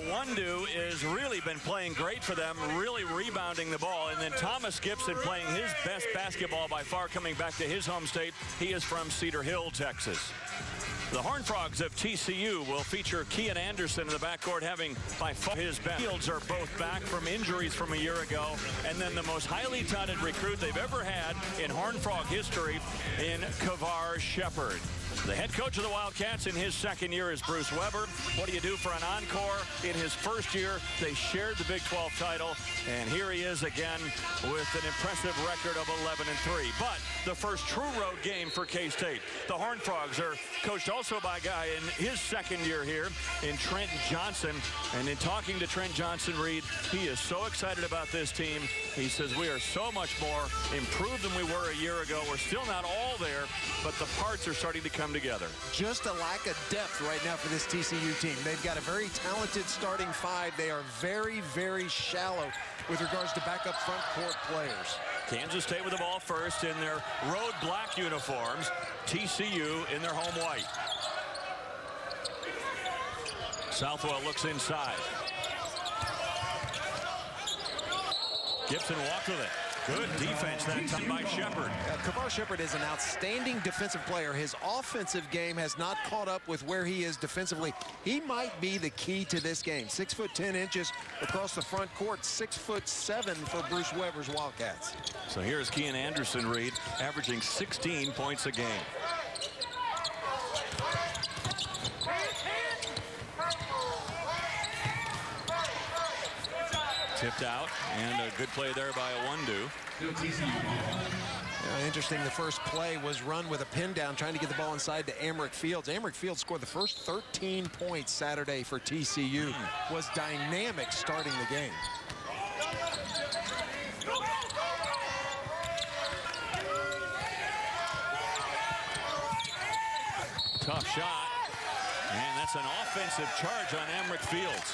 Awundu has really been playing great for them, really rebounding the ball. And then Thomas Gibson playing his best basketball by far, coming back to his home state. He is from Cedar Hill, Texas. The Horned Frogs of TCU will feature Kian Anderson in the backcourt, having by far his best. Fields are both back from injuries from a year ago, and then the most highly touted recruit they've ever had in Horned Frog history in Kavar Shepard. The head coach of the Wildcats in his second year is Bruce Weber. What do you do for an encore? In his first year, they shared the Big 12 title, and here he is again with an impressive record of 11-3. But the first true road game for K-State. The Horned Frogs are coached also by a guy in his second year here in Trent Johnson. And in talking to Trent Johnson, Reed, he is so excited about this team. He says, we are so much more improved than we were a year ago. We're still not all there, but the parts are starting to come together. Just a lack of depth right now for this TCU team. They've got a very talented starting five. They are very, very shallow with regards to backup front court players. Kansas State with the ball first in their road black uniforms. TCU in their home white. Southwell looks inside. Gibson walked with it. Good defense that time by Shepard. Kavar Shepard is an outstanding defensive player. His offensive game has not caught up with where he is defensively. He might be the key to this game. 6 foot 10 inches across the front court, 6'7" for Bruce Weber's Wildcats. So here's Kian Anderson, Reed, averaging 16 points a game. Tipped out, and a good play there by Awundu. Interesting, the first play was run with a pin down, trying to get the ball inside to Amric Fields. Amric Fields scored the first 13 points Saturday for TCU. Was dynamic starting the game. Tough shot, and that's an offensive charge on Amric Fields.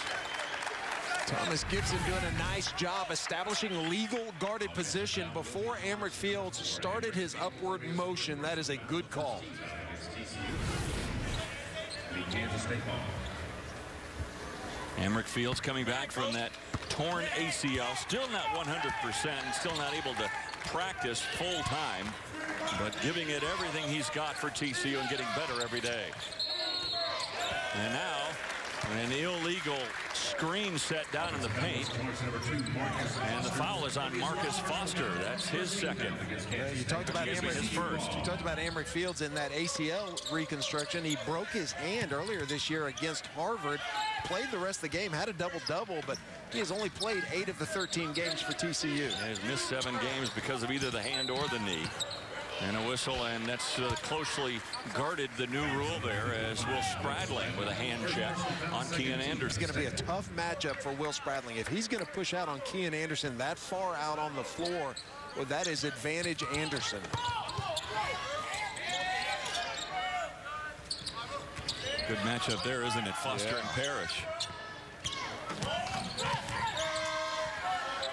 Thomas Gibson doing a nice job establishing legal guarded position before Amric Fields started his upward motion. That is a good call. Amric Fields coming back from that torn ACL, still not 100%, still not able to practice full time, but giving it everything he's got for TCU and getting better every day. And now an illegal screen set down in the paint, and the foul is on Marcus Foster. That's his second. You talked about Amric Fields in that ACL reconstruction. He broke his hand earlier this year against Harvard, played the rest of the game, had a double-double, but he has only played 8 of the 13 games for TCU. He's missed 7 games because of either the hand or the knee. And a whistle, and that's closely guarded, the new rule there, as Will Spradling with a hand check on Kian Anderson. It's going to be a tough matchup for Will Spradling. If he's going to push out on Kian Anderson that far out on the floor, well, that is advantage Anderson. Good matchup there, isn't it? Foster and Parrish.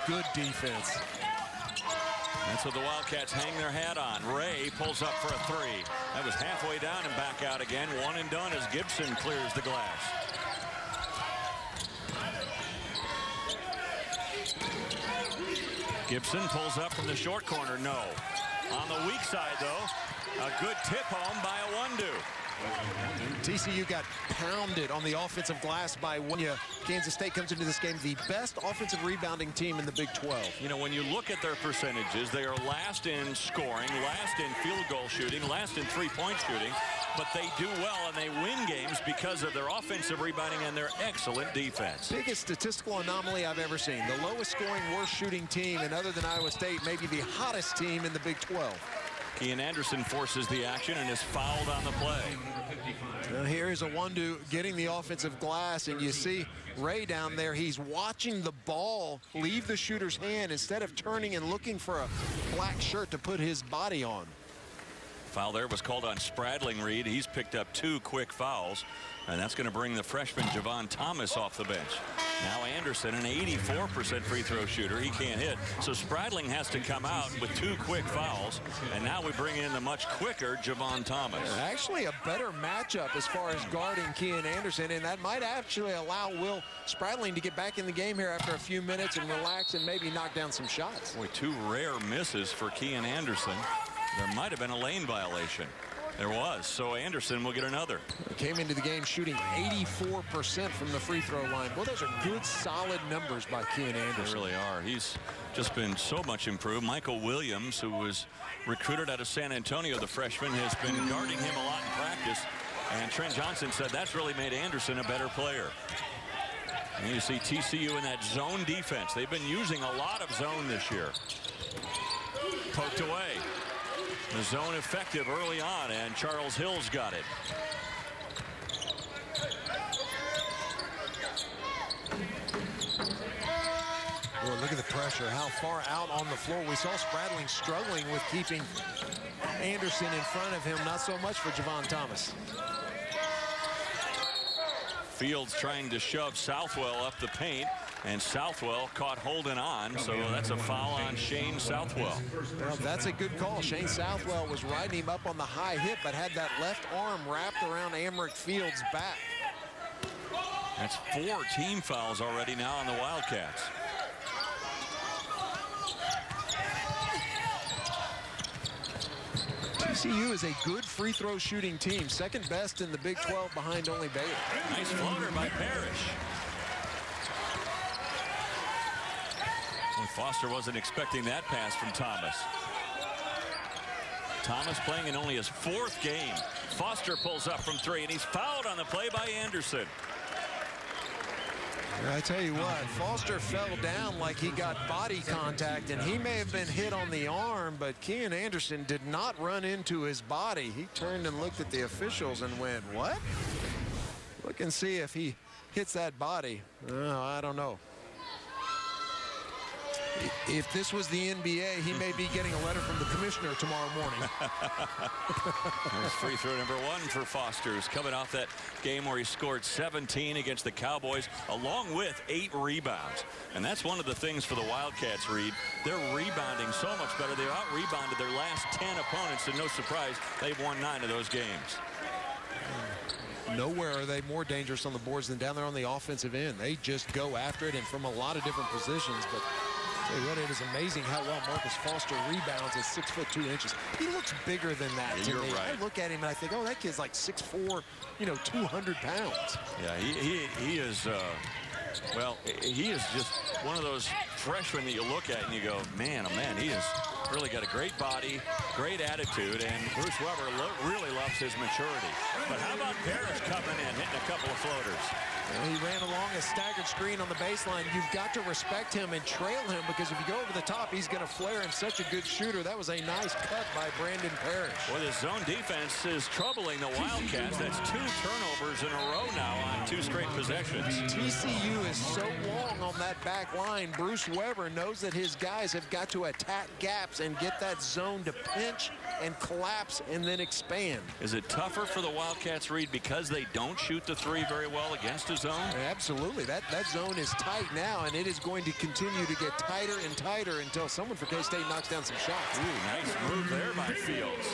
Good defense. That's what the Wildcats hang their hat on. Ray pulls up for a 3. That was halfway down and back out again. One and done as Gibson clears the glass. Gibson pulls up from the short corner. No. On the weak side, though, a good tip home by Awundu. TCU got pounded on the offensive glass by Awundu. Kansas State comes into this game the best offensive rebounding team in the Big 12. You know, when you look at their percentages, they are last in scoring, last in field goal shooting, last in three-point shooting, but they do well and they win games because of their offensive rebounding and their excellent defense. Biggest statistical anomaly I've ever seen. The lowest scoring, worst shooting team, and other than Iowa State, maybe the hottest team in the Big 12. Kian Anderson forces the action and is fouled on the play. Well, here is Awundu getting the offensive glass, and you see Ray down there. He's watching the ball leave the shooter's hand instead of turning and looking for a black shirt to put his body on. Foul there was called on Spradling, Reed. He's picked up 2 quick fouls, and that's going to bring the freshman Javon Thomas off the bench. Now Anderson, an 84% free throw shooter. He can't hit. So Spradling has to come out with 2 quick fouls. And now we bring in the much quicker Javon Thomas. Actually a better matchup as far as guarding Kean Anderson. And that might actually allow Will Spradling to get back in the game here after a few minutes and relax and maybe knock down some shots. Boy, 2 rare misses for Kean Anderson. There might have been a lane violation. There was, so Anderson will get another. He came into the game shooting 84% from the free throw line. Well, those are good, solid numbers by Kean Anderson. They really are. He's just been so much improved. Michael Williams, who was recruited out of San Antonio, the freshman, has been guarding him a lot in practice. And Trent Johnson said that's really made Anderson a better player. And you see TCU in that zone defense. They've been using a lot of zone this year. Poked away. The zone effective early on, and Charles Hill's got it. Well, look at the pressure, how far out on the floor. We saw Spradling struggling with keeping Anderson in front of him. Not so much for Javon Thomas. Fields trying to shove Southwell up the paint, and Southwell caught holding on, so that's a foul on Shane Southwell. Well, that's a good call. Shane Southwell was riding him up on the high hip, but had that left arm wrapped around Amrick Fields' back. That's 4 team fouls already now on the Wildcats. TCU is a good free throw shooting team, second best in the Big 12 behind only Baylor. Nice floater by Parrish. Well, Foster wasn't expecting that pass from Thomas. Thomas playing in only his 4th game. Foster pulls up from 3, and he's fouled on the play by Anderson. I tell you what, Foster fell down like he got body contact, and he may have been hit on the arm, but Kean Anderson did not run into his body. He turned and looked at the officials and went, what? Look and see if he hits that body. I don't know. If this was the NBA, he may be getting a letter from the commissioner tomorrow morning. There's free throw number 1 for Foster, who's coming off that game where he scored 17 against the Cowboys, along with 8 rebounds. And that's one of the things for the Wildcats, Reed. They're rebounding so much better. They out-rebounded their last 10 opponents, and no surprise, they've won 9 of those games. Nowhere are they more dangerous on the boards than down there on the offensive end. They just go after it, and from a lot of different positions. But tell you what, it is amazing how well Marcus Foster rebounds at 6 foot 2 inches. He looks bigger than that to me. Right. I look at him and I think, oh, that kid's like 6'4", 200 pounds. Yeah, he is, well, he is just one of those freshmen that you look at and you go, man, oh man, he has really got a great body, great attitude, and Bruce Weber really loves his maturity. But how about Parrish coming in, hitting a couple of floaters? Well, he ran along a staggered screen on the baseline. You've got to respect him and trail him, because if you go over the top, he's going to flare, and such a good shooter. That was a nice cut by Brandon Parrish. Well, the zone defense is troubling the Wildcats. That's 2 turnovers in a row now on 2 straight possessions. TCU is so long on that back line. Bruce Weber knows that his guys have got to attack gaps and get that zone to pinch and collapse and then expand. Is it tougher for the Wildcats, Reed, because they don't shoot the 3 very well against a zone? Absolutely. That zone is tight now, and it is going to continue to get tighter and tighter until someone for K-State knocks down some shots. Ooh, nice move there by Fields.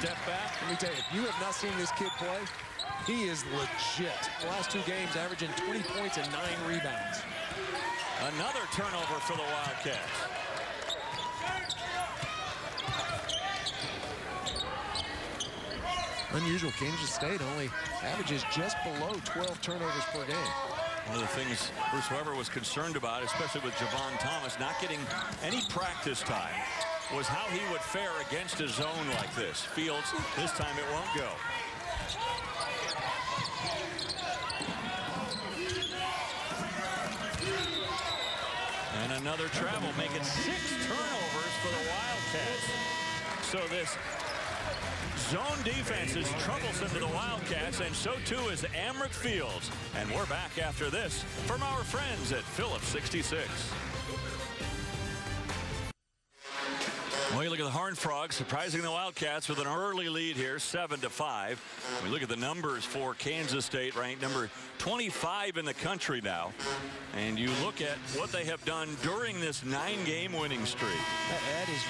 Step back. Let me tell you, if you have not seen this kid play, he is legit. The last 2 games averaging 20 points and 9 rebounds. Another turnover for the Wildcats. Unusual. Kansas State only averages just below 12 turnovers per game. One of the things Bruce Weber was concerned about, especially with Javon Thomas not getting any practice time, was how he would fare against a zone like this. Fields, this time it won't go. And another travel, making 6 turnovers for the Wildcats. So this zone defense is troublesome to the Wildcats, and so too is Amrick Fields. And we're back after this from our friends at Phillips 66. Well, We look at the Horned Frogs surprising the Wildcats with an early lead here, 7-5. We look at the numbers for Kansas State, ranked number 25 in the country now. And you look at what they have done during this 9-game winning streak. That is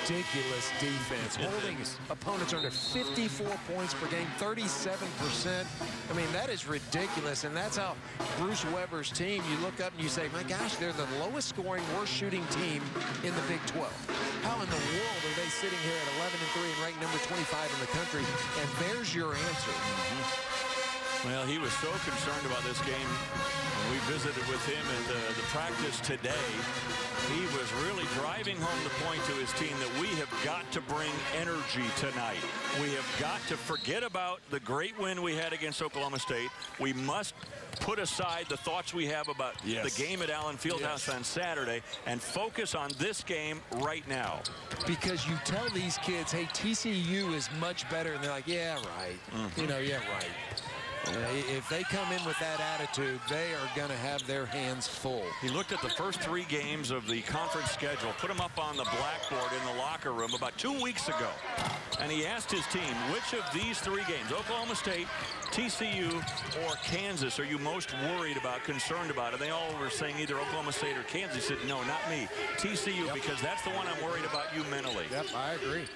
ridiculous defense. Holding opponents under 54 points per game, 37%. I mean, that is ridiculous. And that's how Bruce Weber's team, you look up and you say, my gosh, they're the lowest scoring, worst shooting team in the Big 12. How in the world are they sitting here at 11-3 and ranked number 25 in the country? And there's your answer. Well, he was so concerned about this game when we visited with him at the practice today. He was really driving home the point to his team that we have got to bring energy tonight. We have got to forget about the great win we had against Oklahoma State. We must put aside the thoughts we have about the game at Allen Fieldhouse on Saturday and focus on this game right now. Because you tell these kids, hey, TCU is much better, and they're like, yeah, right. You know, yeah, right. If they come in with that attitude, they are going to have their hands full. He looked at the first 3 games of the conference schedule, put them up on the blackboard in the locker room about 2 weeks ago. And he asked his team, which of these 3 games, Oklahoma State, TCU, or Kansas, are you most worried about, concerned about? And they all were saying either Oklahoma State or Kansas. He said, no, not me. TCU, because that's the one I'm worried about you mentally. Yep, I agree.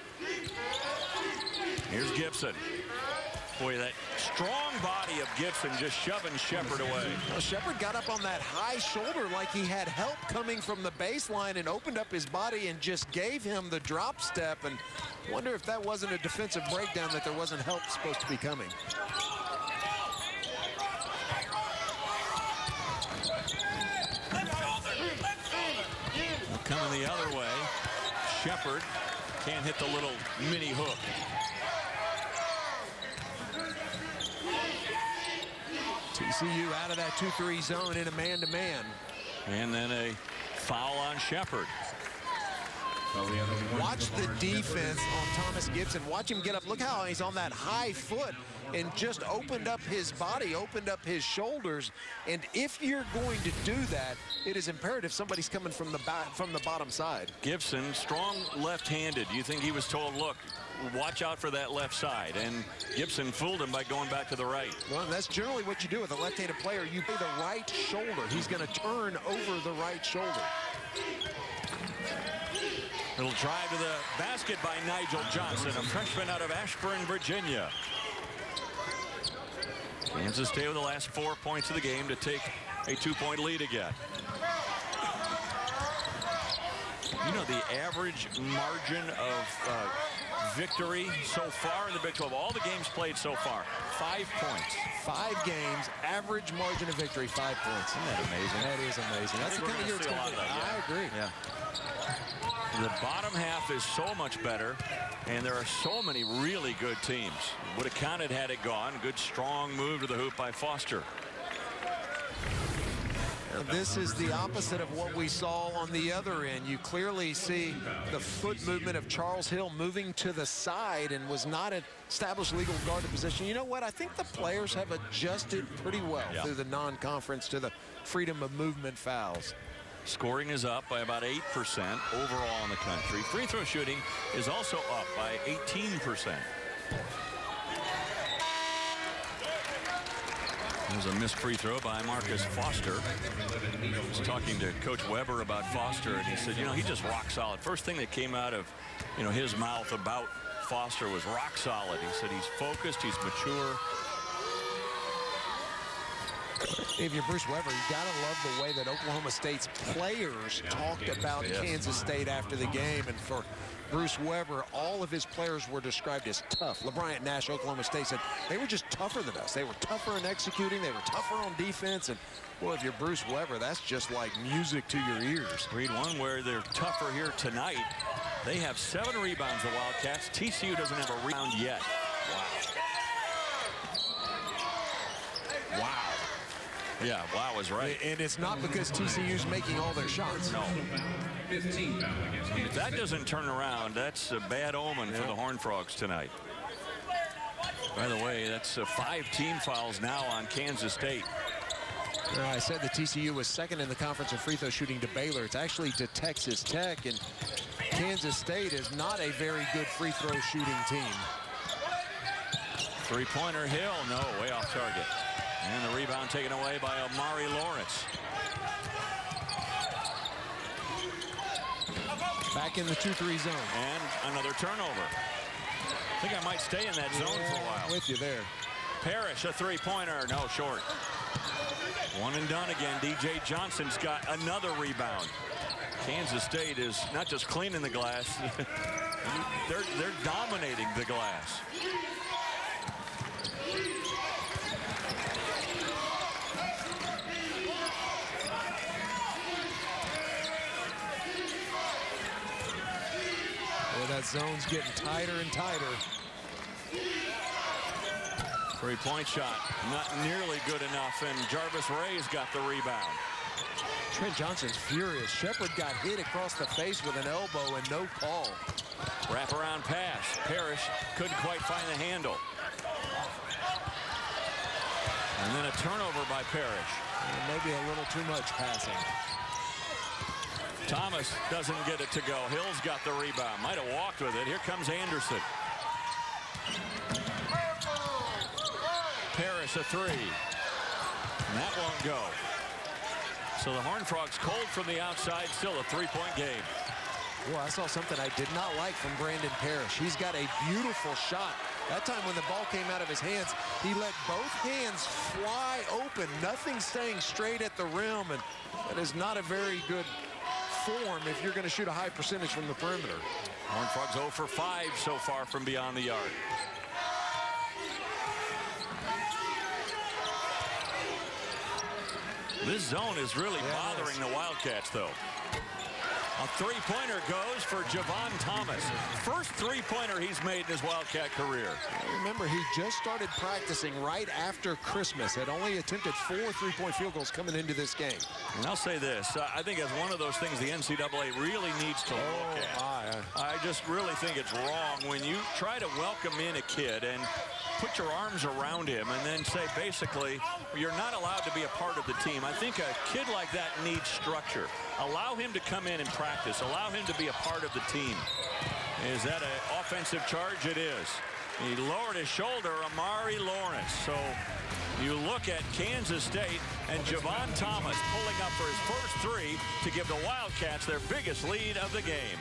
Here's Gibson. Boy, that strong body of Gibson just shoving Shepard away. Well, Shepard got up on that high shoulder like he had help coming from the baseline and opened up his body and just gave him the drop step. And wonder if that wasn't a defensive breakdown, that there wasn't help supposed to be coming. Coming the other way, Shepard can't hit the little mini hook. TCU out of that 2-3 zone in a man-to-man. And then a foul on Shepard. Watch the defense on Thomas Gibson. Watch him get up. Look how he's on that high foot and just opened up his body, opened up his shoulders. And if you're going to do that, it is imperative somebody's coming from the bottom side. Gibson, strong left-handed. You think he was told, look, watch out for that left side, and Gibson fooled him by going back to the right. Well, that's generally what you do with a left-handed player. You play the right shoulder. He's going to turn over the right shoulder. Little drive to the basket by Nigel Johnson, a freshman out of Ashburn, Virginia. Kansas State with the last 4 points of the game to take a 2-point lead again. You know the average margin of victory so far in the Big 12, all the games played so far, 5 points. 5 games, average margin of victory, 5 points. Isn't that amazing? That is amazing. That's the kind of year it's going to be. I agree. Yeah. The bottom half is so much better, and there are so many really good teams. Would have counted had it gone. Good, strong move to the hoop by Foster. This is the opposite of what we saw on the other end. You clearly see the foot movement of Charles Hill moving to the side and was not an established legal guarded position. You know what? I think the players have adjusted pretty well through the non-conference to the freedom of movement fouls. Scoring is up by about 8% overall in the country. Free throw shooting is also up by 18%. There's a missed free throw by Marcus Foster. I was talking to Coach Weber about Foster, and he said, you know, he just rock solid. First thing that came out of, you know, his mouth about Foster was rock solid. He said he's focused, he's mature. If you're Bruce Weber, you got to love the way that Oklahoma State's players talked about Kansas State after the game. And for Bruce Weber, all of his players were described as tough. LeBryant Nash, Oklahoma State, said they were just tougher than us. They were tougher in executing. They were tougher on defense. And, boy, if you're Bruce Weber, that's just like music to your ears. Read one where they're tougher here tonight. They have 7 rebounds, the Wildcats. TCU doesn't have a rebound yet. Wow. Wow. Yeah, wow is right. And it's not because TCU's making all their shots. No. If that doesn't turn around, that's a bad omen for the Horned Frogs tonight. By the way, that's 5 team fouls now on Kansas State. I said that TCU was second in the conference in free throw shooting to Baylor. It's actually to Texas Tech. And Kansas State is not a very good free throw shooting team. Three-pointer Hill, no, way off target. And the rebound taken away by Amari Lawrence. Back in the 2-3 zone. And another turnover. I think I might stay in that zone for a while. With you there. Parrish, a three-pointer, no, short. One and done again. DJ Johnson's got another rebound. Kansas State is not just cleaning the glass, they're dominating the glass. Well, that zone's getting tighter and tighter. Three-point shot, not nearly good enough, and Jarvis Ray's got the rebound. Trent Johnson's furious. Shepard got hit across the face with an elbow and no call. Wraparound pass. Parrish couldn't quite find the handle. And then a turnover by Parrish. And maybe a little too much passing. Thomas doesn't get it to go. Hill's got the rebound. Might have walked with it. Here comes Anderson. Parrish a three. And that won't go. So the Horned Frogs cold from the outside, still a three-point game. Well, I saw something I did not like from Brandon Parrish. He's got a beautiful shot. That time when the ball came out of his hands, he let both hands fly open, nothing staying straight at the rim, and that is not a very good form if you're going to shoot a high percentage from the perimeter. Horned Frogs 0 for 5 so far from beyond the yard. This zone is really bothering the Wildcats, though. A three-pointer goes for Javon Thomas. First three-pointer he's made in his Wildcat career. Remember, he just started practicing right after Christmas. Had only attempted 4 three-point field goals coming into this game. And I'll say this. I think it's one of those things the NCAA really needs to look at. I just really think it's wrong when you try to welcome in a kid and put your arms around him and then say, basically, you're not allowed to be a part of the team. I think a kid like that needs structure. Allow him to come in and practice. Allow him to be a part of the team. Is that an offensive charge? It is. He lowered his shoulder, Amari Lawrence. So you look at Kansas State and Javon Thomas pulling up for his first three to give the Wildcats their biggest lead of the game.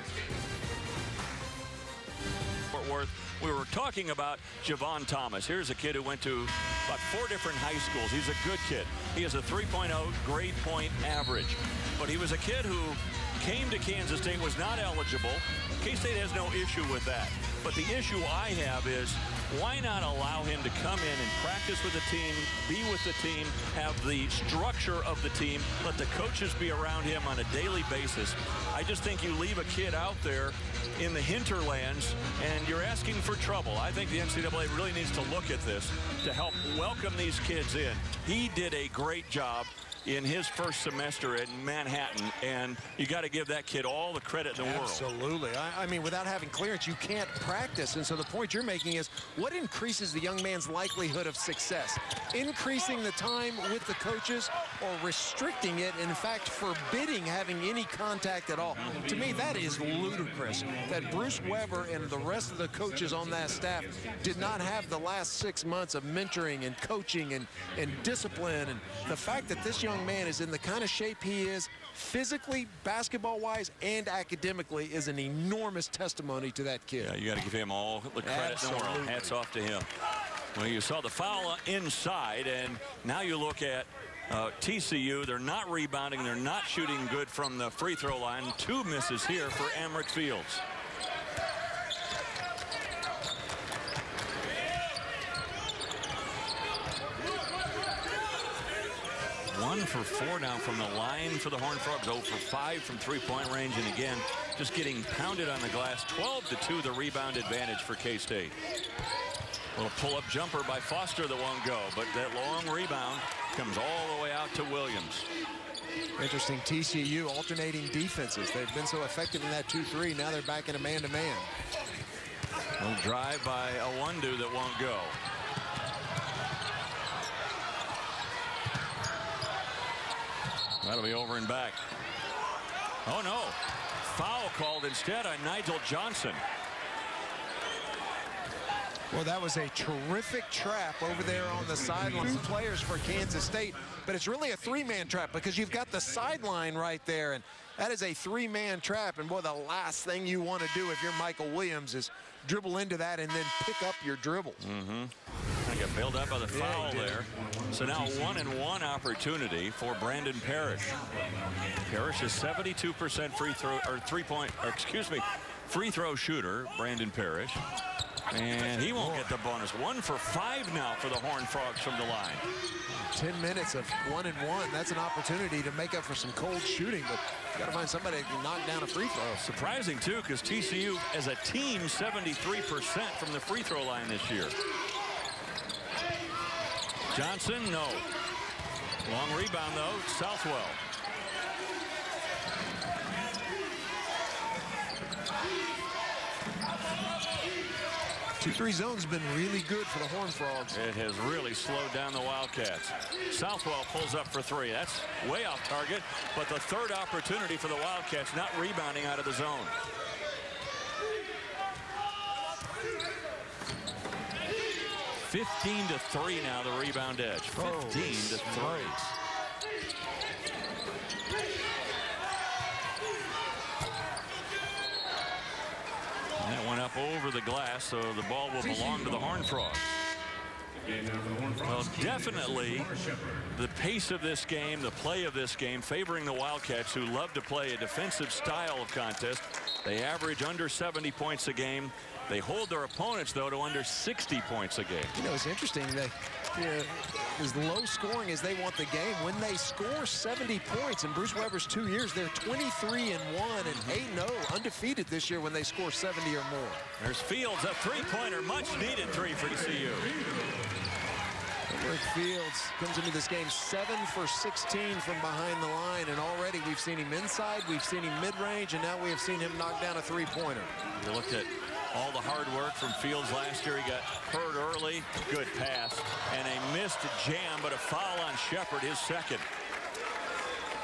Fort Worth. We were talking about Javon Thomas. Here's a kid who went to about 4 different high schools. He's a good kid. He has a 3.0 grade point average. But he was a kid who came to Kansas State, was not eligible. K-State has no issue with that. But the issue I have is, why not allow him to come in and practice with the team, be with the team, have the structure of the team, let the coaches be around him on a daily basis. I just think you leave a kid out there in the hinterlands and you're asking for trouble. I think the NCAA really needs to look at this to help welcome these kids in. He did a great job in his first semester in Manhattan, and you got to give that kid all the credit in the world. Absolutely. I mean, without having clearance, you can't practice. And so the point you're making is, what increases the young man's likelihood of success? Increasing the time with the coaches or restricting it, in fact, forbidding having any contact at all? To me, that is ludicrous that Bruce Weber and the rest of the coaches on that staff did not have the last 6 months of mentoring and coaching and discipline. And the fact that this young man is in the kind of shape he is, physically, basketball-wise, and academically, is an enormous testimony to that kid. Yeah, you got to give him all the credit in the world. Hats off to him. Well, you saw the foul inside, and now you look at TCU. They're not rebounding. They're not shooting good from the free throw line. 2 misses here for Emmerich Fields. One for 4 now from the line for the Horned Frogs. 0 for 5 from three-point range. And again, just getting pounded on the glass. 12-2 the rebound advantage for K-State. A little pull-up jumper by Foster that won't go. But that long rebound comes all the way out to Williams. Interesting, TCU alternating defenses. They've been so effective in that 2-3. Now they're back in a man-to-man. Little drive by Awundu that won't go. That'll be over and back. Oh, no. foul called instead on Nigel Johnson. Well, that was a terrific trap over there on the sideline. 2 players for Kansas State, but it's really a 3-man trap because you've got the sideline right there, and that is a 3-man trap. And boy, the last thing you want to do if you're Michael Williams is dribble into that and then pick up your dribbles. I got bailed out by the foul there. So now 1-and-1 opportunity for Brandon Parrish. Parrish is 72% free throw shooter, Brandon Parrish. And he won't get the bonus. 1 for 5 now for the Horned Frogs from the line. 10 minutes of 1-and-1. That's an opportunity to make up for some cold shooting, but you got to find somebody that can knock down a free throw. Surprising, too, because TCU, as a team, 73% from the free throw line this year. Johnson, no. Long rebound, though, Southwell. 2-3 zone's been really good for the Horned Frogs. It has really slowed down the Wildcats. Southwell pulls up for 3. That's way off target, but the third opportunity for the Wildcats, not rebounding out of the zone. (15-3) now, the rebound edge. 15-3. That went up over the glass, so the ball will belong to the Horned Frogs. Well, definitely the pace of this game, the play of this game, favoring the Wildcats, who love to play a defensive style of contest. They average under 70 points a game. They hold their opponents, though, to under 60 points a game. You know, it's interesting. They, as low scoring as they want the game, when they score 70 points in Bruce Weber's 2 years, they're 23-1 and 8-0, undefeated this year when they score 70 or more. There's Fields, a three-pointer, much-needed 3 for TCU. Rick Fields comes into this game 7 for 16 from behind the line, and already we've seen him inside, we've seen him mid-range, and now we have seen him knock down a three-pointer. You looked at all the hard work from Fields last year. He got hurt early, good pass, and a missed jam, but a foul on Shepard, his second.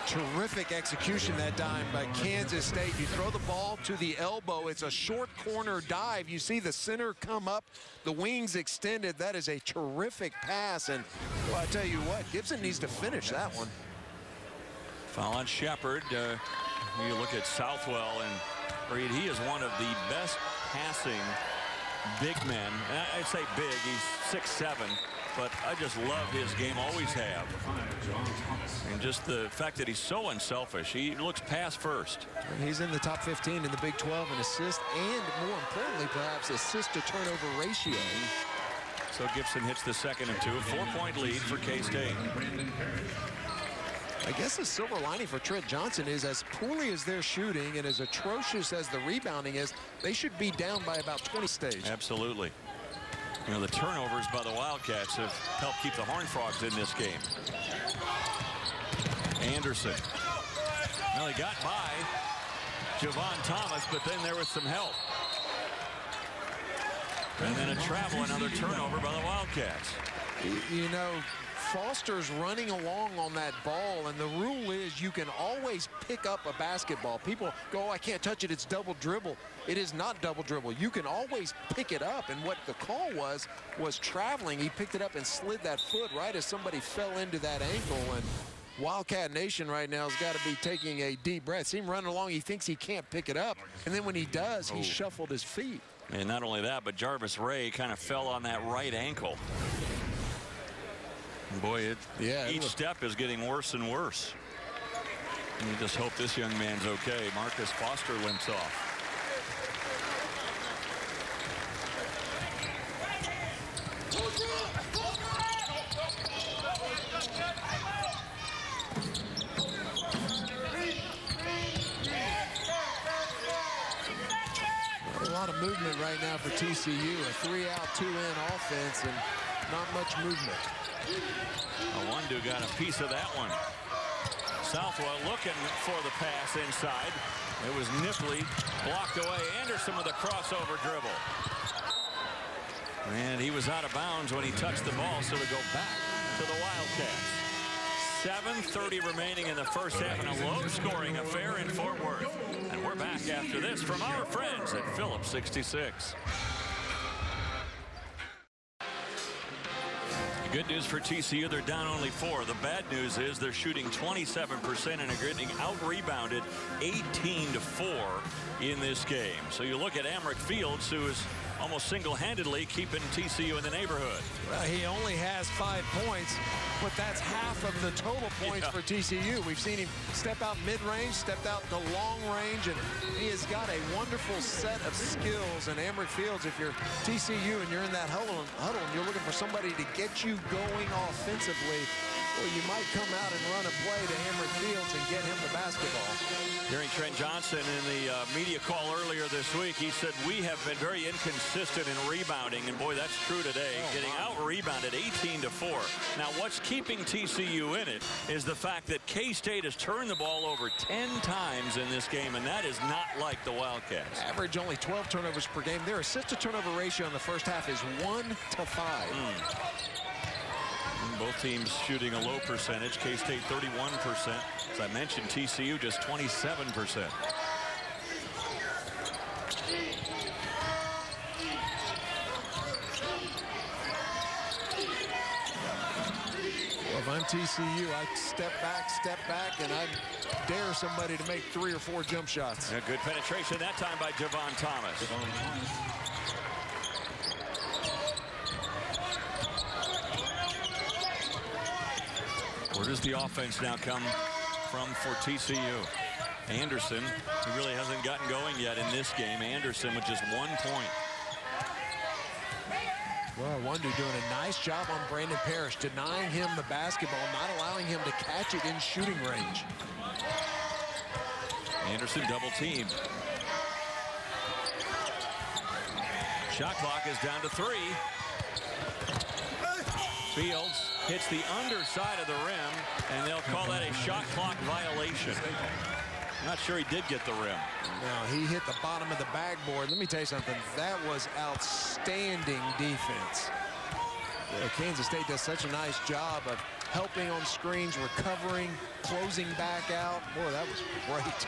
Terrific execution that time by Kansas State. You throw the ball to the elbow. It's a short corner dive. You see the center come up, the wings extended. That is a terrific pass. And well, I tell you what, Gibson needs to finish that one. Foul on Shepard. You look at Southwell, and Reed, he is one of the best passing big men. And I'd say big, he's 6'7", but I just love his game, always have. And just the fact that he's so unselfish. He looks pass first. And he's in the top 15 in the Big 12 in assists, and more importantly, perhaps, assist to turnover ratio. So Gibson hits the second of 2, a 4-point lead for K-State. I guess the silver lining for Trent Johnson is, as poorly as they're shooting and as atrocious as the rebounding is, they should be down by about 20 stage. Absolutely. You know, the turnovers by the Wildcats have helped keep the Horned Frogs in this game. Anderson. Well, he got by Javon Thomas, but then there was some help. And then a travel, another turnover by the Wildcats. You know, Foster's running along on that ball, and the rule is you can always pick up a basketball. People go, oh, I can't touch it, it's double dribble. It is not double dribble. You can always pick it up, and what the call was traveling. He picked it up and slid that foot right as somebody fell into that ankle, and Wildcat Nation right now has got to be taking a deep breath. See him running along, he thinks he can't pick it up, and then when he does, he shuffled his feet. And not only that, but Jarvis Ray kind of fell on that right ankle. Boy, each step is getting worse and worse. And you just hope this young man's okay. Marcus Foster limps off. A lot of movement right now for TCU. A 3-out, 2-in offense, and not much movement. Wandu got a piece of that one. Southwell looking for the pass inside. It was nipply, blocked away. Anderson with a crossover dribble. And he was out of bounds when he touched the ball, so to go back to the Wildcats. 7:30 remaining in the first half in a low-scoring affair in Fort Worth. And we're back after this from our friends at Phillips 66. Good news for TCU, they're down only 4. The bad news is they're shooting 27% and are getting out-rebounded 18-4 in this game. So you look at Amrick Fields, who is almost single-handedly keeping TCU in the neighborhood. Well, he only has 5 points, but that's half of the total points for TCU. We've seen him step out mid-range, stepped out to long range, and he has got a wonderful set of skills. And Amrick Fields, if you're TCU and you're in that huddle and you're looking for somebody to get you going offensively, well, you might come out and run a play to Amrick Fields and get him the basketball. Hearing Trent Johnson in the media call earlier this week, he said, we have been very inconsistent in rebounding, and boy, that's true today. Getting out-rebounded 18-4. Now, what's keeping TCU in it is the fact that K-State has turned the ball over 10 times in this game, and that is not like the Wildcats. Average only 12 turnovers per game. Their assist-to-turnover ratio in the first half is 1-5. Both teams shooting a low percentage. K-State 31%. As I mentioned, TCU just 27%. Well, if I'm TCU, I step back, and I dare somebody to make 3 or 4 jump shots. A good penetration that time by Javon Thomas. Where does the offense now come from for TCU? Anderson, who really hasn't gotten going yet in this game. Anderson with just 1 point. Well, Wondu doing a nice job on Brandon Parrish, denying him the basketball, not allowing him to catch it in shooting range. Anderson double teamed. Shot clock is down to 3. Fields hits the underside of the rim, and they'll call that a shot clock violation. I'm not sure he did get the rim. No, he hit the bottom of the backboard. Let me tell you something. That was outstanding defense. Kansas State does such a nice job of helping on screens, recovering, closing back out. Boy, that was great.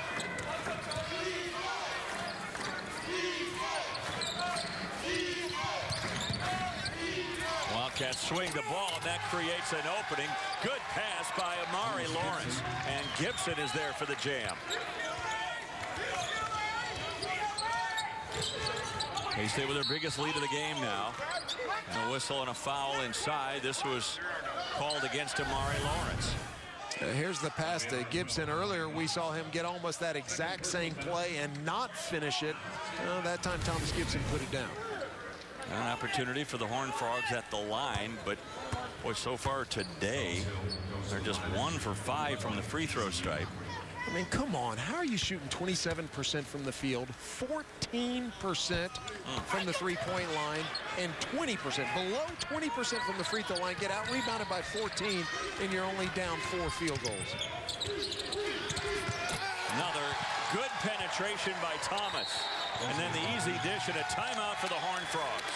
Wildcats swing the ball, and that creates an opening. Good pass by Amari Lawrence, and Gibson is there for the jam. K-State with their biggest lead of the game now. And a whistle and a foul inside. This was called against Amari Lawrence. Here's the pass to Gibson. Earlier, we saw him get almost that exact same play and not finish it. That time, Thomas Gibson put it down. An opportunity for the Horned Frogs at the line, but boy, so far today, they're just 1 for 5 from the free throw stripe. I mean, come on. How are you shooting 27% from the field, 14% from the three-point line, and 20%, below 20% from the free throw line, get out-rebounded by 14, and you're only down 4 field goals. Another good penetration by Thomas. And then the easy dish and a timeout for the Horned Frogs.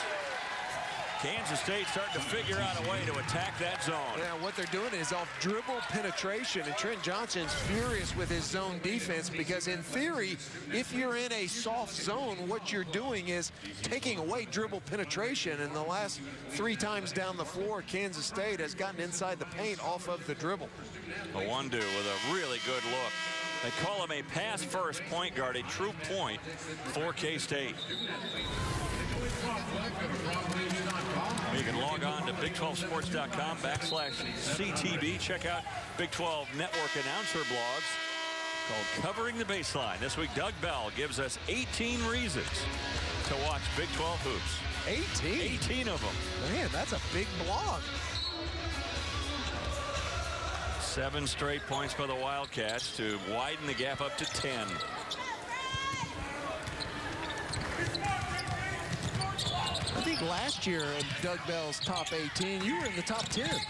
Kansas State starting to figure out a way to attack that zone. Yeah, what they're doing is off dribble penetration, and Trent Johnson's furious with his zone defense because in theory, if you're in a soft zone, what you're doing is taking away dribble penetration, and the last 3 times down the floor, Kansas State has gotten inside the paint off of the dribble. Wondu with a really good look. They call him a pass-first point guard, a true point for K-State. You can log on to Big12sports.com/CTB. Check out Big 12 Network announcer blogs called Covering the Baseline. This week, Doug Bell gives us 18 reasons to watch Big 12 hoops. 18? 18 of them. Man, that's a big blog. 7 straight points for the Wildcats to widen the gap up to 10. I think last year in Doug Bell's top 18, you were in the top 10. Well,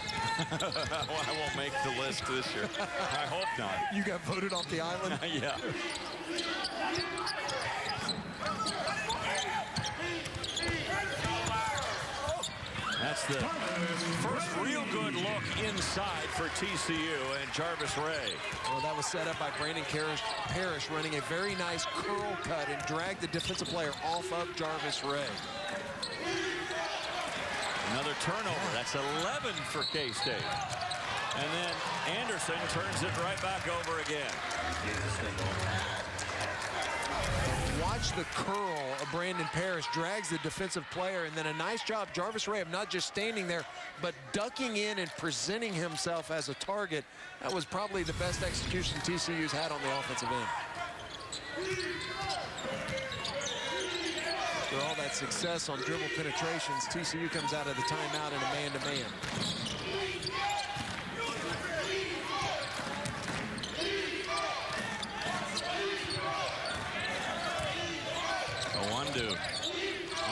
I won't make the list this year. I hope not. You got voted off the island? Yeah. That's the first real good look inside for TCU and Jarvis Ray. Well, that was set up by Brandon Parrish running a very nice curl cut and dragged the defensive player off of Jarvis Ray. Another turnover. That's 11 for K-State. And then Anderson turns it right back over again. Watch the curl of Brandon Parrish, drags the defensive player, and then a nice job, Jarvis Ray, of not just standing there, but ducking in and presenting himself as a target. That was probably the best execution TCU's had on the offensive end. After all that success on dribble penetrations, TCU comes out of the timeout in a man-to-man.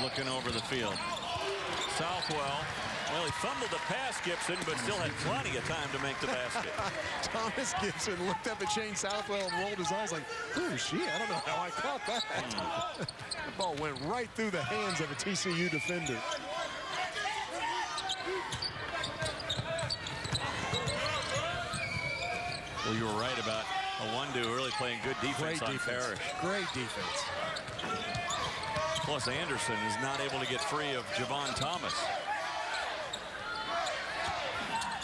Looking over the field. Southwell, well, he fumbled the pass, Gibson, but still had plenty of time to make the basket. Thomas Gibson looked up at Shane Southwell and rolled his eyes like, who is she? I don't know how I caught that. The ball went right through the hands of a TCU defender. Well, you were right about Awundu really playing good defense on Parrish. Great defense. Plus, Anderson is not able to get free of Javon Thomas.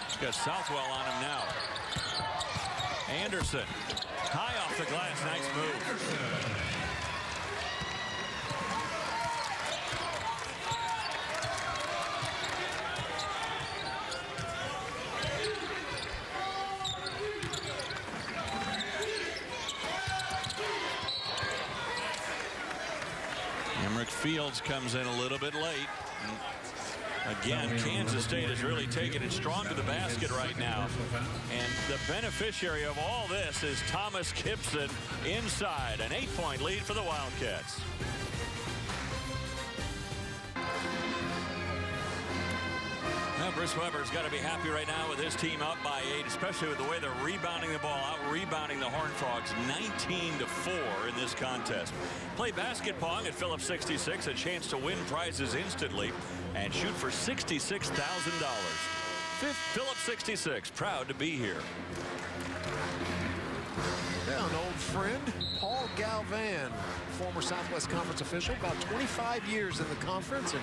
He's got Southwell on him now. Anderson, high off the glass, nice move. Fields comes in a little bit late. Again, Kansas State is really taking it strong to the basket right now. And the beneficiary of all this is Thomas Gibson inside. An 8-point lead for the Wildcats. Now, Bruce Weber's got to be happy right now with his team up by 8, especially with the way they're rebounding the ball, out-rebounding the Horned Frogs 19-4 in this contest. Play basket pong at Phillips 66, a chance to win prizes instantly and shoot for $66,000. Phillips 66, proud to be here. Yeah, an old friend, Paul Galvan, former Southwest Conference official, about 25 years in the conference, and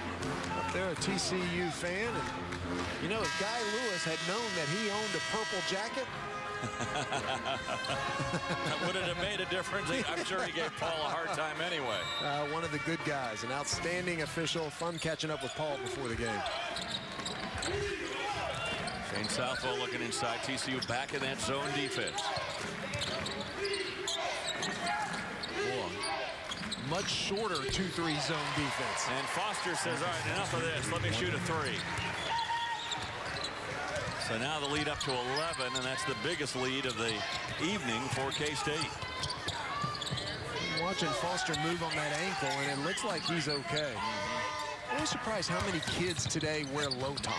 up there a TCU fan. And you know, if Guy Lewis had known that he owned a purple jacket, would it have made a difference? I'm sure he gave Paul a hard time anyway. One of the good guys, an outstanding official. Fun catching up with Paul before the game. Shane Southwell looking inside. TCU back in that zone defense. Much shorter 2-3 zone defense. And Foster says, all right, enough of this. Let me shoot a 3. So now the lead up to 11, and that's the biggest lead of the evening for K-State. Watching Foster move on that ankle, and it looks like he's okay. I'm really surprised how many kids today wear low tops.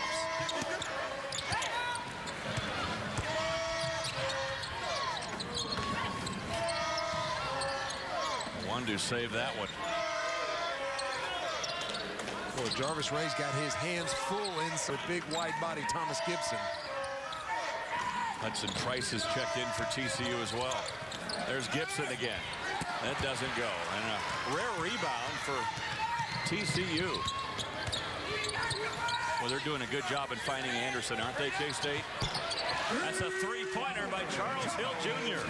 Awundu saved that one. Well, Jarvis Ray's got his hands full in so big wide body Thomas Gibson. Hudson Price has checked in for TCU as well. There's Gibson again. That doesn't go. And a rare rebound for TCU. Well, they're doing a good job in finding Anderson, aren't they, K-State? That's a 3-pointer by Charles Hill Jr.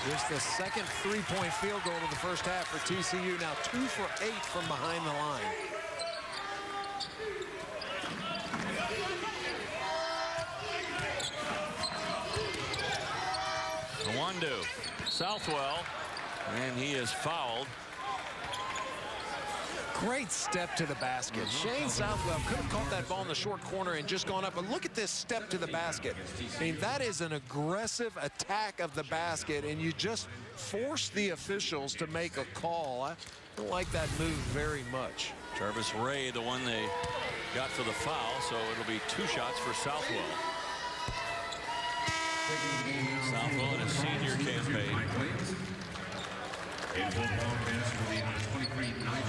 Just the second 3-point field goal of the first half for TCU. Now 2 for 8 from behind the line. Awundu, Southwell, and he is fouled. Great step to the basket. Shane Southwell could have caught that ball in the short corner and just gone up. But look at this step to the basket. I mean, that is an aggressive attack of the basket, and you just force the officials to make a call. I don't like that move very much. Jarvis Ray, the one they got for the foul, so it'll be 2 shots for Southwell. Southwell in a senior campaign. I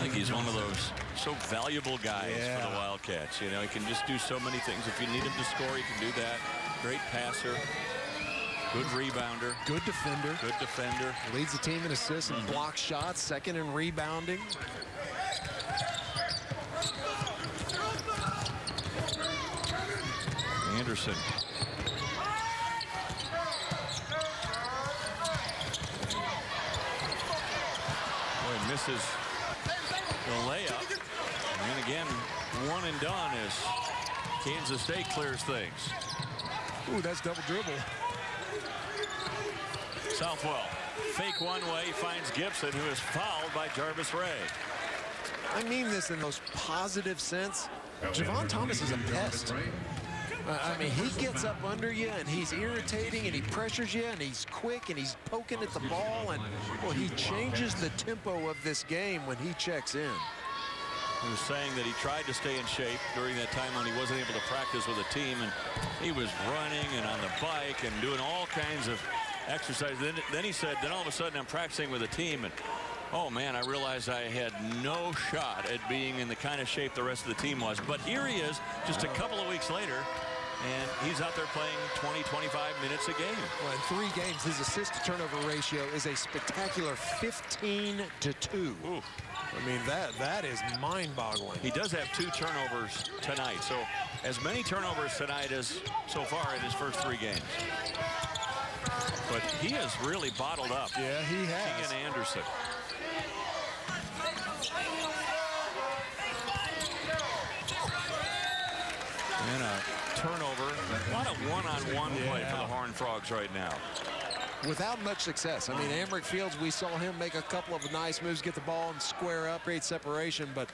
think he's one of those so valuable guys for the Wildcats. You know, he can just do so many things. If you need him to score, he can do that. Great passer. Good rebounder. Good defender. Good defender. Leads the team in assists and block shots. Second in rebounding. Anderson. Boy, misses the layup. And again, one and done as Kansas State clears things. Ooh, that's double dribble. Southwell, fake one way, finds Gibson, who is fouled by Jarvis Ray. I mean this in the most positive sense. Javon Thomas is a pest. I mean, he gets up under you, and he's irritating, and he pressures you, and he's quick, and he's poking at the ball, and, well, he changes the tempo of this game when he checks in. He was saying that he tried to stay in shape during that time when he wasn't able to practice with a team, and he was running and on the bike and doing all kinds of exercises. Then he said, then all of a sudden I'm practicing with a team, and oh man, I realized I had no shot at being in the kind of shape the rest of the team was. But here he is just a couple of weeks later, and he's out there playing 20, 25 minutes a game. Well, in 3 games, his assist-to-turnover ratio is a spectacular 15-2. Ooh. I mean, that is mind-boggling. He does have 2 turnovers tonight, so as many turnovers tonight as so far in his first 3 games. But he has really bottled up. Yeah, he has. Keegan Anderson. And a turnover. A lot of one-on-one play for the Horned Frogs right now. Without much success. I mean, Amrick Fields, we saw him make a couple of nice moves, get the ball and square up, create separation. But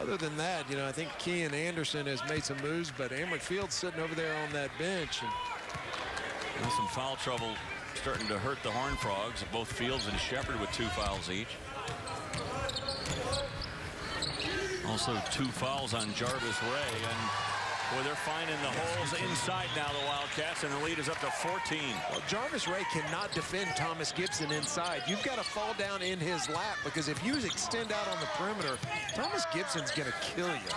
other than that, you know, I think Keegan Anderson has made some moves, but Amrick Fields sitting over there on that bench. And some foul trouble starting to hurt the Horned Frogs. Both Fields and Shepard with 2 fouls each. Also 2 fouls on Jarvis Ray, and boy, they're finding the holes inside now, the Wildcats, and the lead is up to 14. Well, Jarvis Ray cannot defend Thomas Gibson inside. You've got to fall down in his lap, because if you extend out on the perimeter, Thomas Gibson's going to kill you.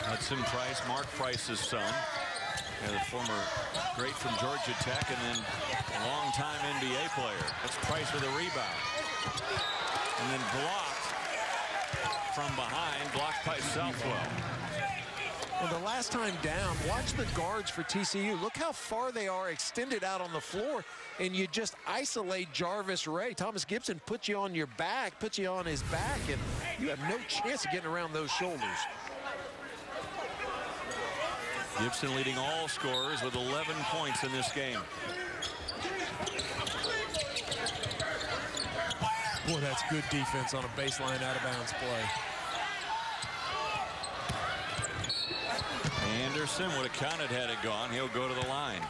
Hudson Price, Mark Price's son. The former great from Georgia Tech, and then a long-time NBA player. That's Price with a rebound. And then blocked from behind, blocked by Southwell. Well, the last time down, watch the guards for TCU. Look how far they are extended out on the floor, and you just isolate Jarvis Ray. Thomas Gibson puts you on your back, puts you on his back, and you have no chance of getting around those shoulders. Gibson leading all scorers with 11 points in this game. Boy, that's good defense on a baseline out-of-bounds play. Anderson would have counted had it gone. He'll go to the line.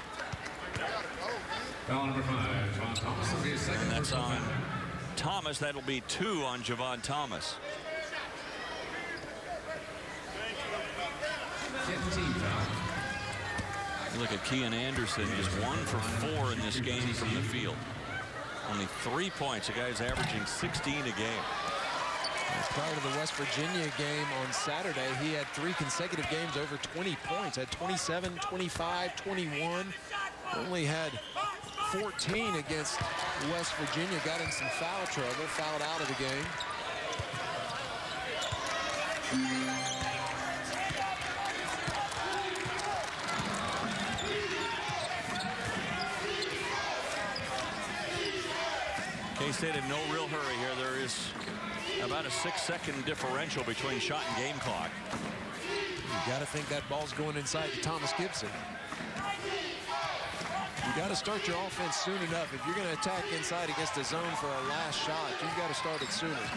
Foul number 5, Javon Thomas will be his second. And that's on Thomas. That'll be 2 on Javon Thomas. 15 foul. You look at Keegan Anderson, just 1 for 4 in this game from the field. Only 3 points. The guy's averaging 16 a game. Prior to the West Virginia game on Saturday, he had 3 consecutive games over 20 points. Had 27, 25, 21. Only had 14 against West Virginia. Got in some foul trouble, fouled out of the game. K-State in no real hurry here. There is about a 6-second differential between shot and game clock. You got to think that ball's going inside to Thomas Gibson. You got to start your offense soon enough. If you're going to attack inside against the zone for a last shot, you've got to start it sooner.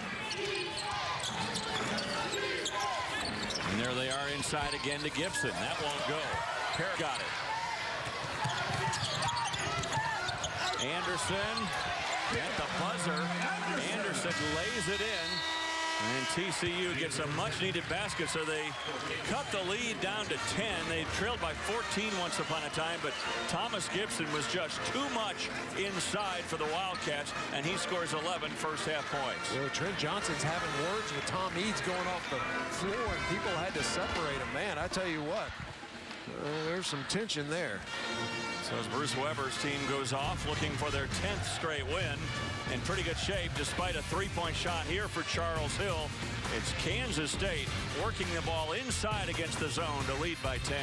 And there they are inside again to Gibson. That won't go. Parrott got it. Anderson at the buzzer. Anderson lays it in. And TCU gets a much-needed basket, so they cut the lead down to 10. They trailed by 14 once upon a time, but Thomas Gibson was just too much inside for the Wildcats, and he scores 11 first-half points. Well, Trent Johnson's having words with Tom Eades going off the floor, and people had to separate him. Man, I tell you what, there's some tension there. So as Bruce Weber's team goes off looking for their 10th straight win, in pretty good shape despite a three-point shot here for Charles Hill. It's Kansas State working the ball inside against the zone to lead by 10.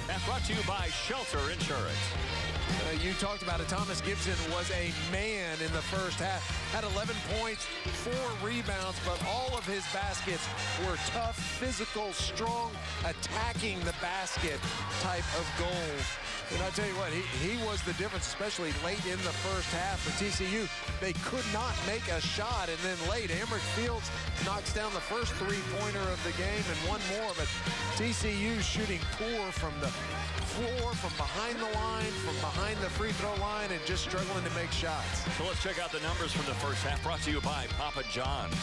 And brought to you by Shelter Insurance. You talked about it. Thomas Gibson was a man in the first half. Had 11 points, 4 rebounds, but all of his baskets were tough, physical, strong, attacking the basket type of goals. And I tell you what, he was the difference, especially late in the first half for TCU. They could not make a shot, and then late, Emmerich Fields knocks down the first three-pointer of the game and one more, but TCU shooting poor from the floor, from behind the line, from behind the free throw line, and just struggling to make shots. So let's check out the numbers from the first half, brought to you by Papa John's.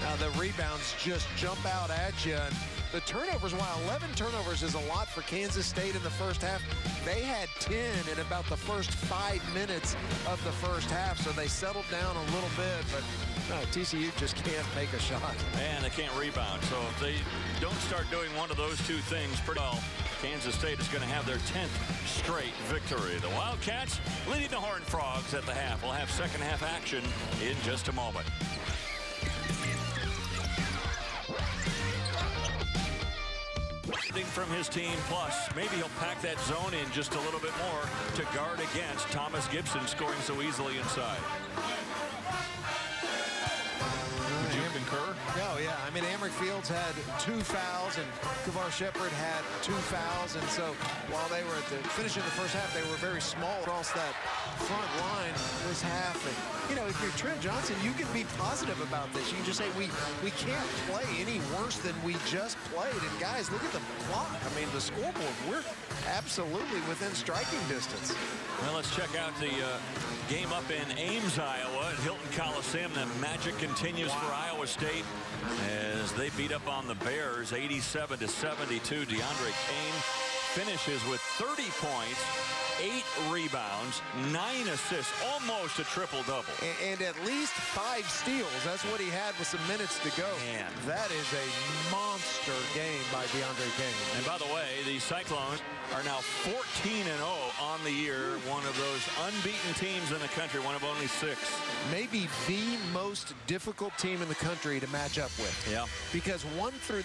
Now the rebounds just jump out at you. And the turnovers, while 11 turnovers is a lot for Kansas State in the first half, they had 10 in about the first 5 minutes of the first half, so they settled down a little bit, but no, TCU just can't make a shot. And they can't rebound, so if they don't start doing one of those two things pretty well, Kansas State is going to have their 10th straight victory. The Wildcats leading the Horned Frogs at the half. We'll have second half action in just a moment. From his team, plus maybe he'll pack that zone in just a little bit more to guard against Thomas Gibson scoring so easily inside. Would you concur? Oh, yeah. I mean, Emmerich Fields had 2 fouls, and Kavar Shepard had 2 fouls. And so while they were at the finishing the first half, they were very small across that front line this half. And, you know, if you're Trent Johnson, you can be positive about this. You can just say, we can't play any worse than we just played. And, guys, look at the clock. I mean, the scoreboard, we're absolutely within striking distance. Well, let's check out the game up in Ames, Iowa at Hilton Coliseum. The magic continues for Iowa State as they beat up on the Bears 87-72. DeAndre Kane finishes with 30 points, 8 rebounds, 9 assists, almost a triple-double. And at least 5 steals. That's what he had with some minutes to go. Man. That is a monster game by DeAndre Kane. And by the way, the Cyclones are now 14-0 on the year. One of those unbeaten teams in the country, one of only 6. Maybe the most difficult team in the country to match up with. Yeah. Because 1 through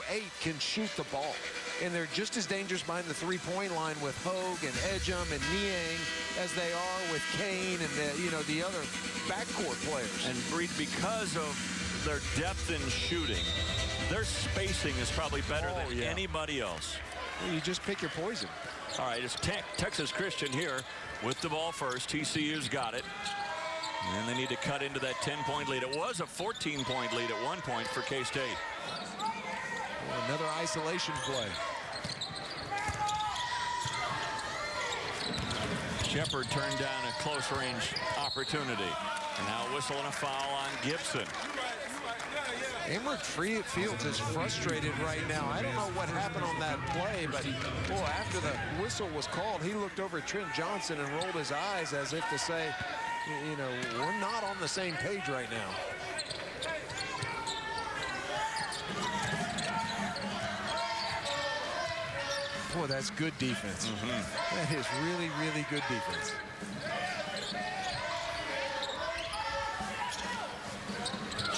8 can shoot the ball. And they're just as dangerous behind the three-point line with Hogue and Edgum and Niang as they are with Kane and the other backcourt players. And Breed, because of their depth in shooting, their spacing is probably better than anybody else. Well, you just pick your poison. All right, it's Texas Christian here with the ball first. TCU's got it. And they need to cut into that 10-point lead. It was a 14-point lead at one point for K-State. Another isolation play. Shepard turned down a close-range opportunity. And now a whistle and a foul on Gibson. Emmerich Fields is frustrated right now. I don't know what happened on that play, but after the whistle was called, he looked over at Trent Johnson and rolled his eyes as if to say, you know, we're not on the same page right now. Boy, that's good defense. That is really, really good defense.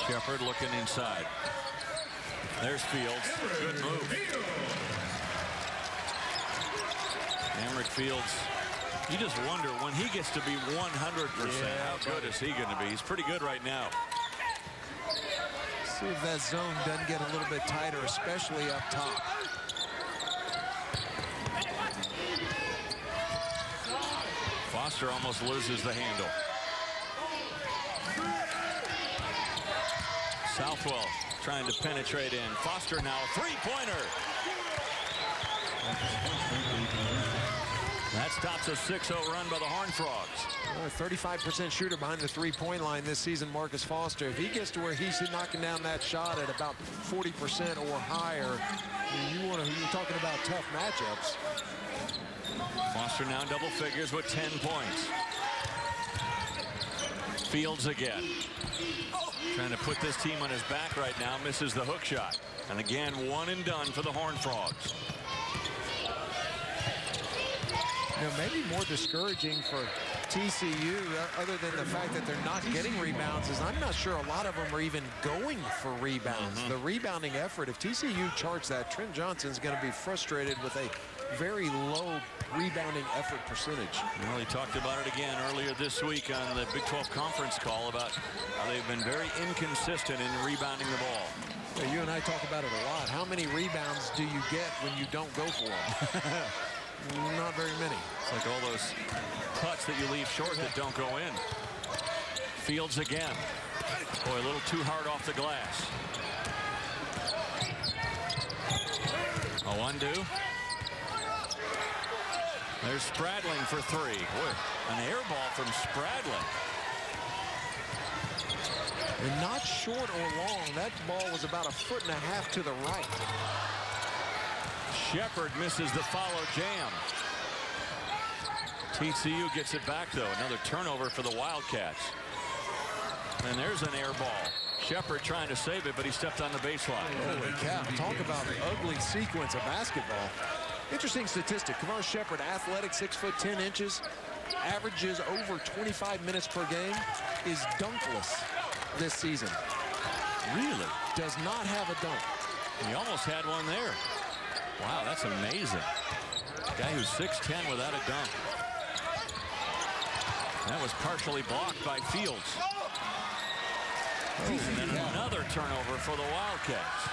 Shepard looking inside. There's Fields. Good move. Emmerich Fields, you just wonder when he gets to be 100%, how good is he going to be? He's pretty good right now. See if that zone doesn't get a little bit tighter, especially up top. Foster almost loses the handle. Southwell trying to penetrate in. Foster now, three-pointer. That stops a 6-0 run by the Horned Frogs. 35% shooter behind the three-point line this season, Marcus Foster. If he gets to where he's knocking down that shot at about 40% or higher, you're talking about tough matchups. Foster now double figures with 10 points. Fields again. Trying to put this team on his back right now. Misses the hook shot. And again, one and done for the Horned Frogs. Maybe more discouraging for TCU, other than the fact that they're not getting rebounds, is I'm not sure a lot of them are even going for rebounds. The rebounding effort, if TCU charts that, Trent Johnson's going to be frustrated with a very low rebounding effort percentage. Well, he talked about it again earlier this week on the Big 12 conference call about how they've been very inconsistent in rebounding the ball. Yeah, you and I talk about it a lot. How many rebounds do you get when you don't go for them? Not very many. It's like all those putts that you leave short that don't go in. Fields again. Boy, a little too hard off the glass. A undo. There's Spradling for three. Boy, an air ball from Spradling. And not short or long. That ball was about 1.5 feet to the right. Shepard misses the follow jam. TCU gets it back, though. Another turnover for the Wildcats. And there's an air ball. Shepard trying to save it, but he stepped on the baseline. Holy cow. Talk about an ugly sequence of basketball. Interesting statistic. Kavar Shepard, athletic, 6'10", averages over 25 minutes per game, is dunkless this season. Really? Does not have a dunk. He almost had one there. Wow, that's amazing. A guy who's 6'10" without a dunk. That was partially blocked by Fields. And then another turnover for the Wildcats.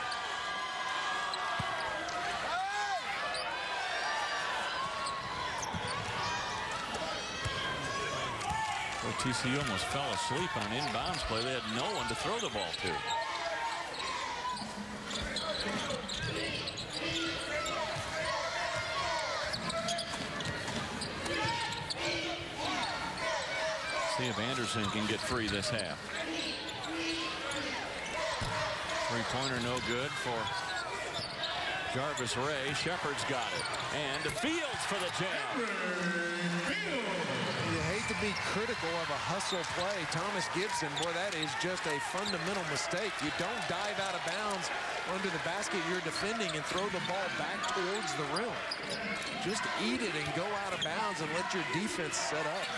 Well, TCU almost fell asleep on an inbounds play. They had no one to throw the ball to. See if Anderson can get free this half. Three-pointer no good for Jarvis Ray. Shepard's got it. And to Fields for the jam. You hate to be critical of a hustle play. Thomas Gibson, boy, that is just a fundamental mistake. You don't dive out of bounds under the basket you're defending and throw the ball back towards the rim. Just eat it and go out of bounds and let your defense set up.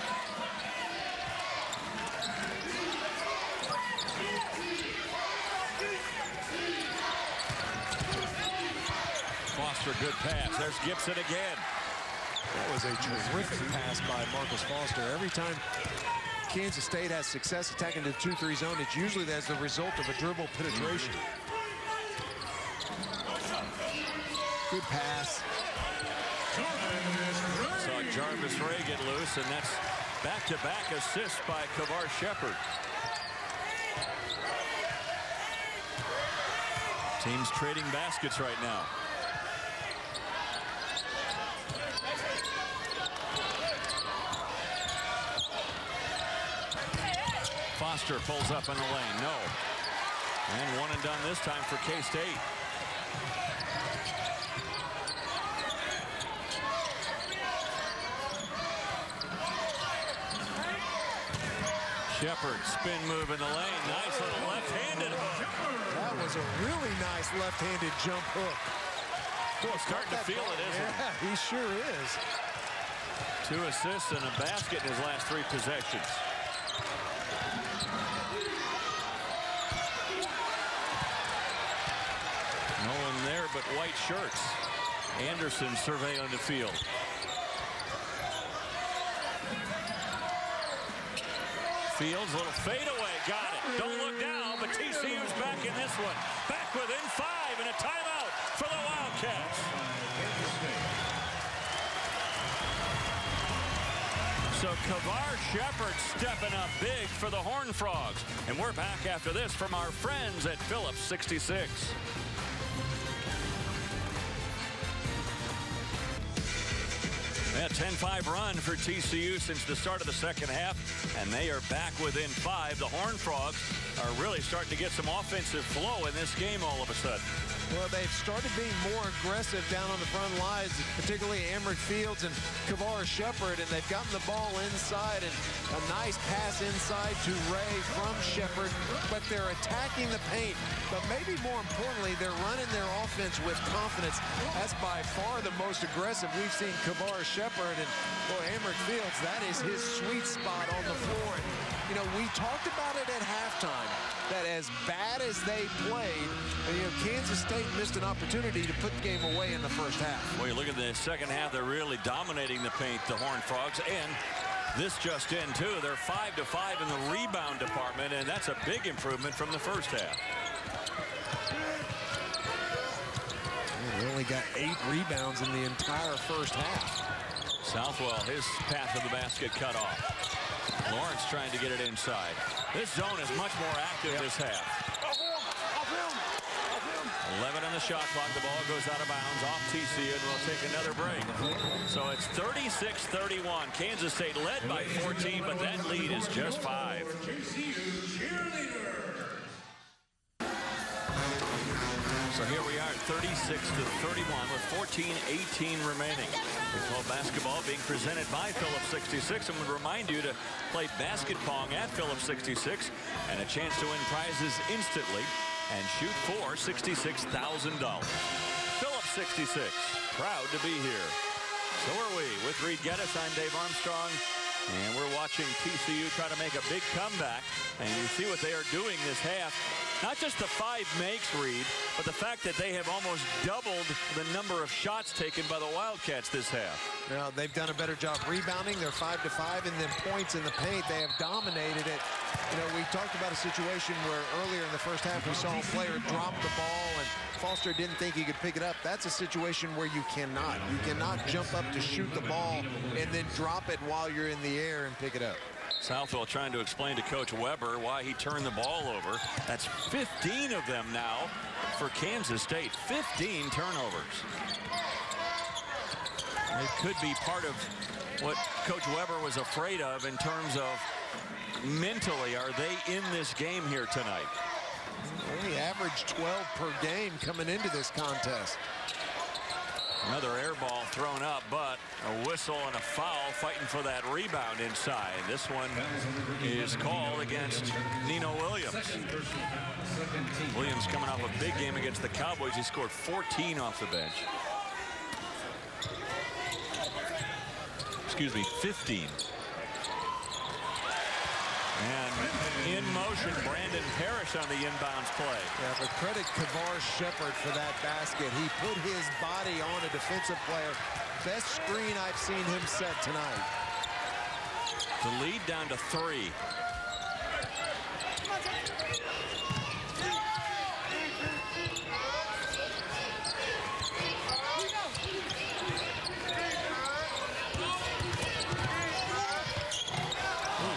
Foster, good pass. There's Gibson again. That was a terrific pass by Marcus Foster. Every time Kansas State has success attacking the 2-3 zone, it's usually as the result of a dribble penetration. Good pass. Saw Jarvis Ray get loose, and that's back-to-back assists by Kavar Shepard. Teams trading baskets right now. Foster pulls up in the lane. No. And one and done this time for K-State. Shepard, spin move in the lane. Nice little left-handed hook. That was a really nice left-handed jump hook. Boy, starting to feel it, isn't it? Yeah, he sure is. 2 assists and a basket in his last 3 possessions. No one there but white shirts. Anderson surveilling the field. Fields, a little fadeaway, got it. Don't look down, but TCU's back in this one. Back within 5 and a timeout for the Wildcats. So Kavar Shepard stepping up big for the Horned Frogs. And we're back after this from our friends at Phillips 66. Yeah, 10-5 run for TCU since the start of the second half, and they are back within 5. The Horned Frogs are really starting to get some offensive flow in this game all of a sudden. Well, they've started being more aggressive down on the front lines, particularly Emmerich Fields and Kavar Shepard, and they've gotten the ball inside, and a nice pass inside to Ray from Shepard, but they're attacking the paint. But maybe more importantly, they're running their offense with confidence. That's by far the most aggressive we've seen Kavar Shepard, and boy, Emmerich Fields, that is his sweet spot on the floor. And, you know, we talked about it at halftime, that as bad as they played, you know, Kansas State missed an opportunity to put the game away in the first half. Well, you look at the second half, they're really dominating the paint, the Horned Frogs, and this just in, too. They're 5-5 in the rebound department, and that's a big improvement from the first half. They only got 8 rebounds in the entire first half. Southwell, his path to the basket cut off. Lawrence trying to get it inside. This zone is much more active this half. 11 on the shot clock. The ball goes out of bounds off TCU, and we'll take another break. So it's 36-31. Kansas State led by 14, but that lead is just 5. So here we are, 36-31 with 14:18 remaining. Baseball basketball being presented by Phillips 66, and would remind you to play basket pong at Phillips 66 and a chance to win prizes instantly and shoot for $66,000. Phillips 66, proud to be here. So are we. With Reed Geddes, I'm Dave Armstrong, and we're watching TCU try to make a big comeback. And you see what they are doing this half. Not just the 5 makes, Reed, but the fact that they have almost doubled the number of shots taken by the Wildcats this half. Well, they've done a better job rebounding. They're 5-5, and then points in the paint. They have dominated it. You know, we talked about a situation where earlier in the first half we saw a player drop the ball and Foster didn't think he could pick it up. That's a situation where you cannot. You cannot jump up to shoot the ball and then drop it while you're in the air and pick it up. Southwell trying to explain to Coach Weber why he turned the ball over. That's 15 of them now for Kansas State. 15 turnovers. It could be part of what Coach Weber was afraid of in terms of mentally, are they in this game here tonight? Only averaged 12 per game coming into this contest. Another air ball thrown up, but a whistle and a foul fighting for that rebound inside. This one is called against Nino Williams. Williams coming off a big game against the Cowboys. He scored 14 off the bench. Excuse me, 15. And in motion, Brandon Parrish on the inbounds play. Yeah, but credit Kavar Shepard for that basket. He put his body on a defensive player. Best screen I've seen him set tonight. The lead down to 3.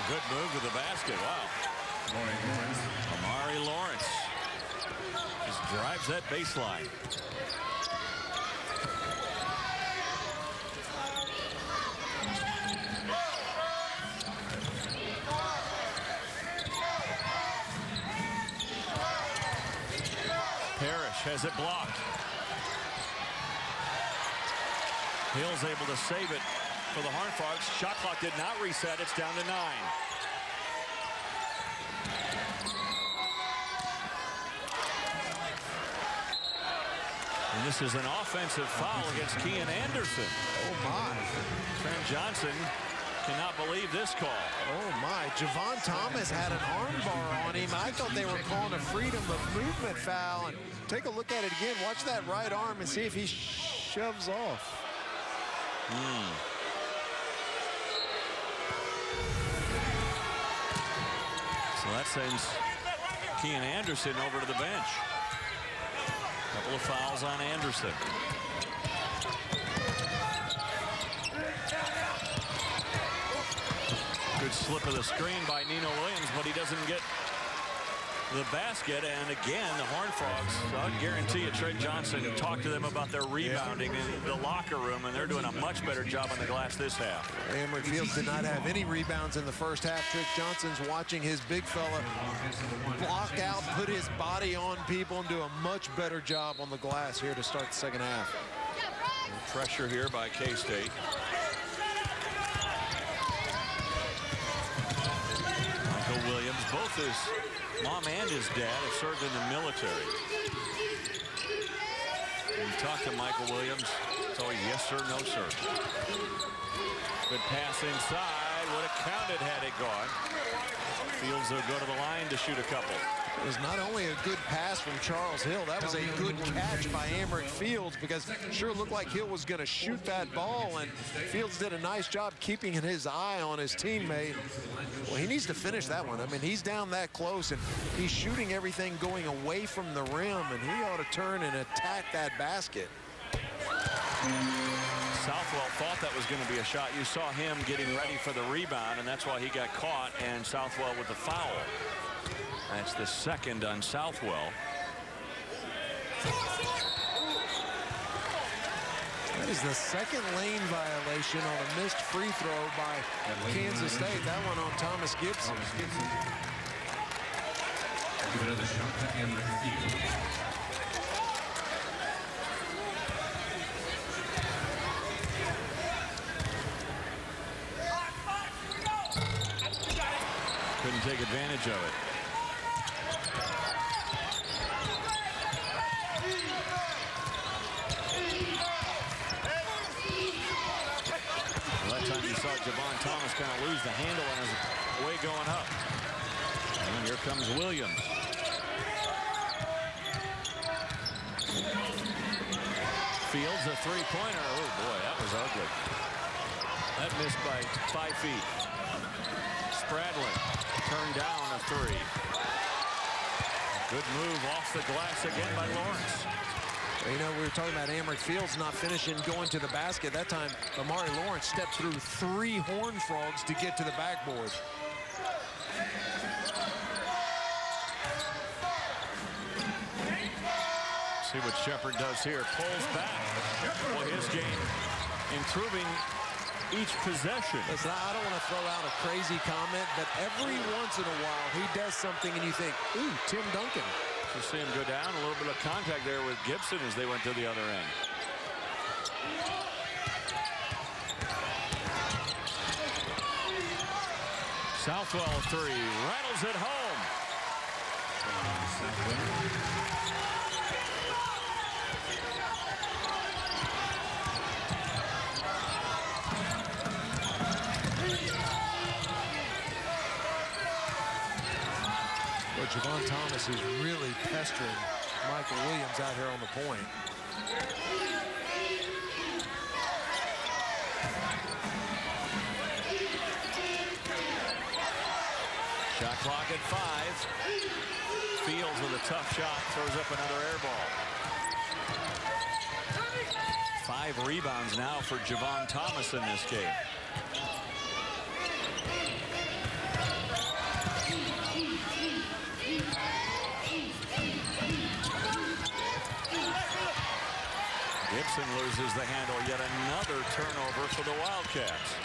Good move to the basket. Wow. Amari Lawrence just drives that baseline. Parrish has it blocked. Hill's able to save it for the Horned Frogs. Shot clock did not reset. It's down to 9. And this is an offensive foul against Kean Anderson. Oh, my. Trent Johnson cannot believe this call. Oh, my. Javon Thomas had an arm bar on him. I thought they were calling a freedom of movement foul. And take a look at it again. Watch that right arm and see if he shoves off. So that sends Kean Anderson over to the bench. Couple of fouls on Anderson. Good slip of the screen by Nino Williams, but he doesn't get the basket. And again, the Horned Frogs, I guarantee you, Trey Johnson talked to them about their rebounding in the locker room, and they're doing a much better job on the glass this half. Emmerich Fields did not have any rebounds in the first half. Trey Johnson's watching his big fella block out, put his body on people, and do a much better job on the glass here to start the second half. Pressure here by K-State. Michael Williams, both his mom and his dad have served in the military. When you talk to Michael Williams, it's always yes sir, no sir. Good pass inside. Would have counted had it gone. Fields will go to the line to shoot a couple. It was not only a good pass from Charles Hill, that was a good catch by Emmerich Fields, because it sure looked like Hill was going to shoot that ball, and Fields did a nice job keeping his eye on his teammate. Well, he needs to finish that one. I mean, he's down that close, and he's shooting everything going away from the rim, and he ought to turn and attack that basket. Southwell thought that was going to be a shot. You saw him getting ready for the rebound, and that's why he got caught, and Southwell with the foul. That's the second on Southwell. That is the second lane violation on a missed free throw by Kansas State. That one on Thomas Gibson. Give another shot to Emmerich Fields. Couldn't take advantage of it. That time you saw Javon Thomas kind of lose the handle on his way going up. And here comes Williams. Fields a three-pointer. Oh boy, that was ugly. That missed by 5 feet. Spradlin turned down a three. Good move off the glass again by Lawrence. You know, we were talking about Emmerich Fields not finishing, going to the basket. That time, Amari Lawrence stepped through 3 Horned Frogs to get to the backboard. See what Shepard does here. Pulls back. Well, his game improving each possession. Listen, I don't want to throw out a crazy comment, but every once in a while, he does something and you think, ooh, Tim Duncan. You see him go down, a little bit of contact there with Gibson as they went to the other end. Southwell three, rattles it home. Javon Thomas is really pestering Michael Williams out here on the point. Shot clock at 5. Fields with a tough shot, throws up another air ball. 5 rebounds now for Javon Thomas in this game. Gibson loses the handle. Yet another turnover for the Wildcats.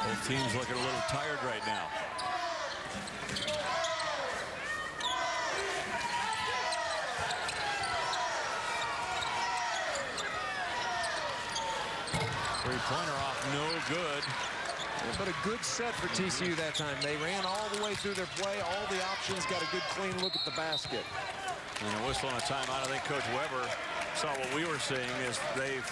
Both teams looking a little tired right now. Three-pointer off, no good. But a good set for TCU that time. They ran all the way through their play, all the options, got a good clean look at the basket. And a whistle and a timeout. I think Coach Weber saw what we were seeing is they've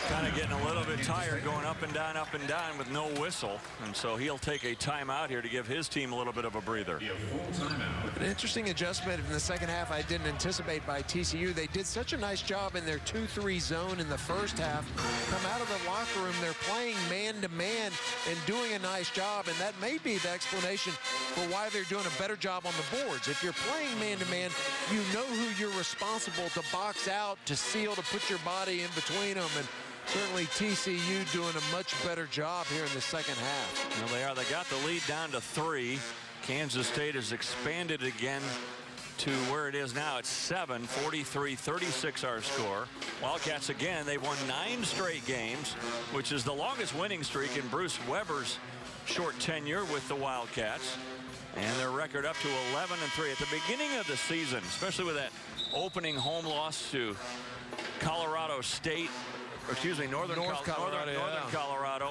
kind of getting a little bit tired going up and down with no whistle. And so he'll take a timeout here to give his team a little bit of a breather. An interesting adjustment in the second half I didn't anticipate by TCU. They did such a nice job in their 2-3 zone in the first half. Come out of the locker room, they're playing man-to-man and doing a nice job. And that may be the explanation for why they're doing a better job on the boards. If you're playing man-to-man, you know who you're responsible to box out, to seal, to put your body in between them. And Certainly TCU doing a much better job here in the second half. Well, they are. They got the lead down to 3. Kansas State has expanded again to where it is now. It's 7, 43-36 our score. Wildcats again, they've won 9 straight games, which is the longest winning streak in Bruce Weber's short tenure with the Wildcats. And their record up to 11-3 at the beginning of the season, especially with that opening home loss to Colorado State. Excuse me, Northern Colorado.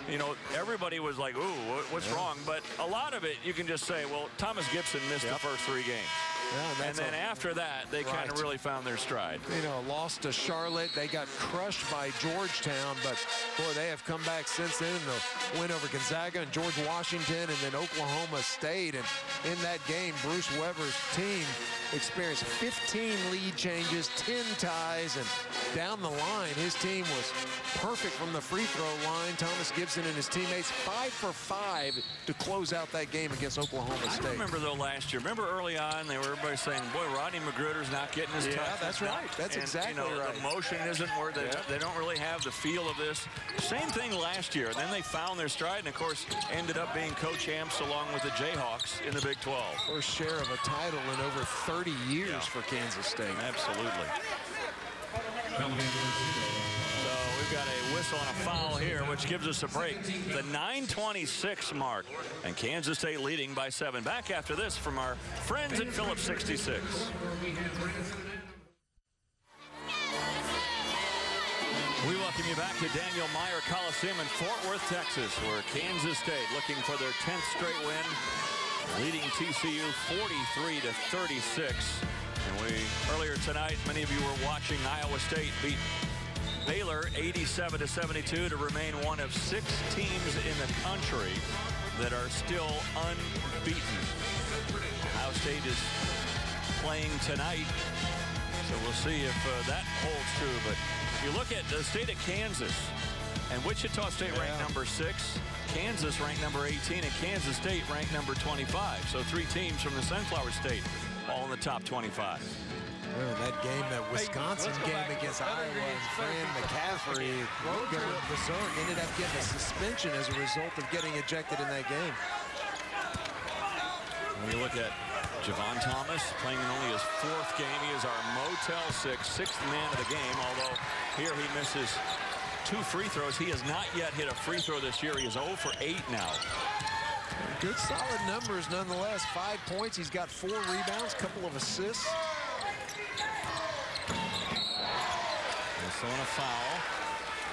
You know, everybody was like, ooh, what's wrong? But a lot of it, you can just say, well, Thomas Gibson missed the first 3 games. Yeah, and then after that, they kind of really found their stride. You know, lost to Charlotte. They got crushed by Georgetown, but, boy, they have come back since then. The win over Gonzaga and George Washington and then Oklahoma State. And in that game, Bruce Weber's team experienced 15 lead changes, 10 ties, and down the line, his team was perfect from the free throw line. Thomas Gibson and his teammates 5 for 5 to close out that game against Oklahoma State. I remember, though, last year. Remember early on, everybody saying, boy, Rodney Magruder's not getting his touch. Yeah, that's right. That's exactly right. The motion isn't where they don't really have the feel of this. Same thing last year. Then they found their stride and, of course, ended up being co-champs along with the Jayhawks in the Big 12. First share of a title in over 30 years for Kansas State. Absolutely. So we've got a whistle and a foul here, which gives us a break. The 9:26 mark, and Kansas State leading by 7. Back after this from our friends at Phillips 66. We welcome you back to Daniel-Meyer Coliseum in Fort Worth, Texas, where Kansas State looking for their 10th straight win, leading TCU 43-36. And earlier tonight, many of you were watching Iowa State beat Baylor 87-72 to remain one of 6 teams in the country that are still unbeaten. Ohio State is playing tonight, so we'll see if that holds true. But you look at the state of Kansas, and Wichita State ranked number 6, Kansas ranked number 18, and Kansas State ranked number 25. So 3 teams from the Sunflower State all in the top 25. Well, that game, that Wisconsin game against Iowa, and Fran McCaffrey ended up getting a suspension as a result of getting ejected in that game. When you look at Javon Thomas playing in only his 4th game, he is our Motel 6th man of the game, although here he misses 2 free throws. He has not yet hit a free throw this year. He is 0 for 8 now. Good solid numbers nonetheless. 5 points. He's got 4 rebounds, couple of assists. So on a foul.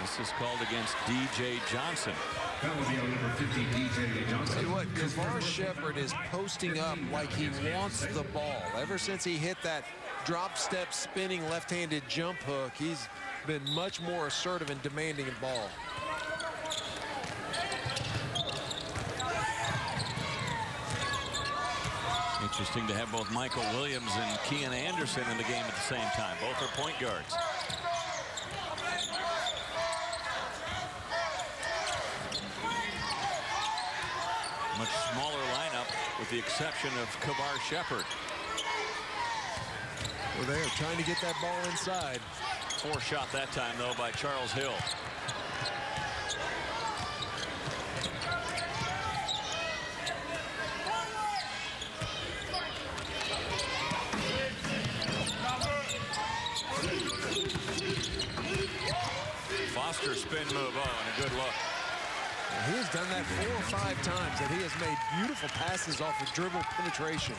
This is called against DJ Johnson. That will be on number 50, DJ Johnson. Tell you what, Kavar Shepard is posting up like he wants the ball. Ever since he hit that drop step spinning left-handed jump hook, he's been much more assertive and demanding a ball. Interesting to have both Michael Williams and Kean Anderson in the game at the same time. Both are point guards. Much smaller lineup with the exception of Kavar Shepard. Well, they are trying to get that ball inside. 4 shot that time, though, by Charles Hill. Foster spin move, and a good look. He has done that 4 or 5 times, that he has made beautiful passes off of dribble penetration.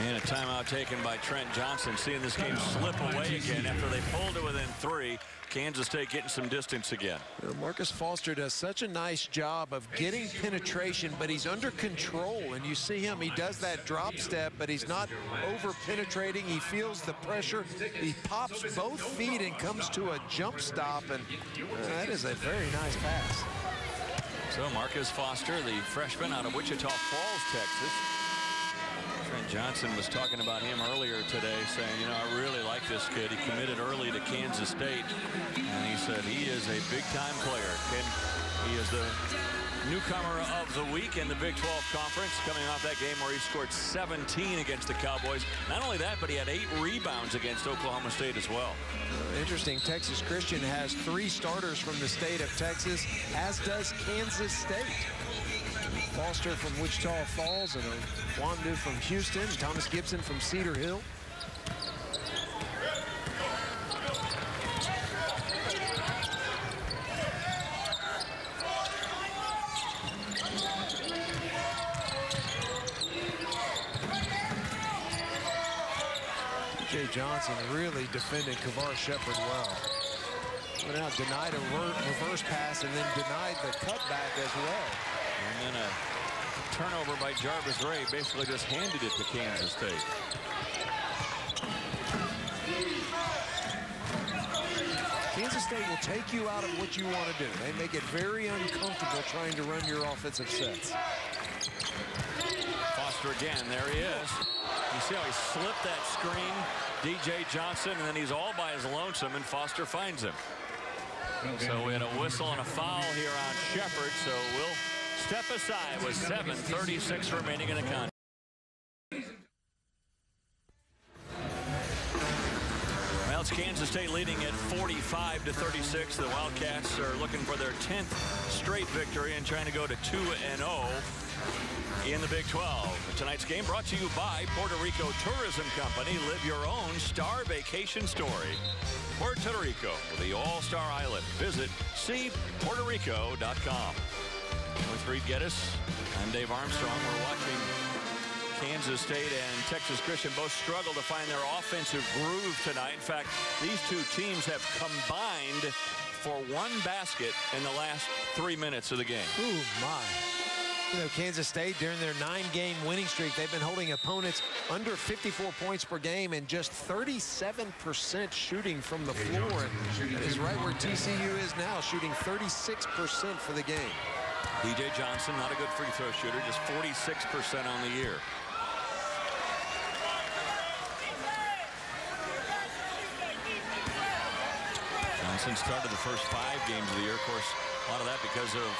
And a timeout taken by Trent Johnson, seeing this game slip away again after they pulled it within 3. Kansas State getting some distance again. You know, Marcus Foster does such a nice job of getting penetration, but he's under control. And you see him, he does that drop step, but he's not over penetrating. He feels the pressure. He pops both feet and comes to a jump stop, and that is a very nice pass. So Marcus Foster, the freshman out of Wichita Falls, Texas. Trent Johnson was talking about him earlier today, saying, you know, I really like this kid. He committed early to Kansas State, and he said he is a big-time player. And he is the newcomer of the week in the Big 12 Conference, coming off that game where he scored 17 against the Cowboys. Not only that, but he had 8 rebounds against Oklahoma State as well. Interesting, Texas Christian has 3 starters from the state of Texas, as does Kansas State. Foster from Wichita Falls, and Wandu from Houston, and Thomas Gibson from Cedar Hill. Johnson really defended Kavar Shepard well. Went out, denied a reverse pass, and then denied the cutback as well. And then a turnover by Jarvis Ray, basically just handed it to Kansas State. Kansas State will take you out of what you want to do. They make it very uncomfortable trying to run your offensive sets. Foster again, there he is. You see how he slipped that screen, DJ Johnson, and then he's all by his lonesome, and Foster finds him. So we had a whistle and a foul here on Shepard, so we'll step aside with 7:36 remaining in the contest. Well, it's Kansas State leading at 45-36. The Wildcats are looking for their 10th straight victory and trying to go to 2-0 in the Big 12. Tonight's game brought to you by Puerto Rico Tourism Company. Live your own star vacation story. Puerto Rico, the all-star island. Visit cpuertorico.com. With Reed Geddes, I'm Dave Armstrong. We're watching Kansas State and Texas Christian both struggle to find their offensive groove tonight. In fact, these two teams have combined for 1 basket in the last 3 minutes of the game. Ooh, my. You know, Kansas State, during their 9-game winning streak, they've been holding opponents under 54 points per game and just 37% shooting from the floor. And that is right where TCU is now, shooting 36% for the game. DJ Johnson, not a good free throw shooter, just 46% on the year. Johnson started the first 5 games of the year. Of course, a lot of that because of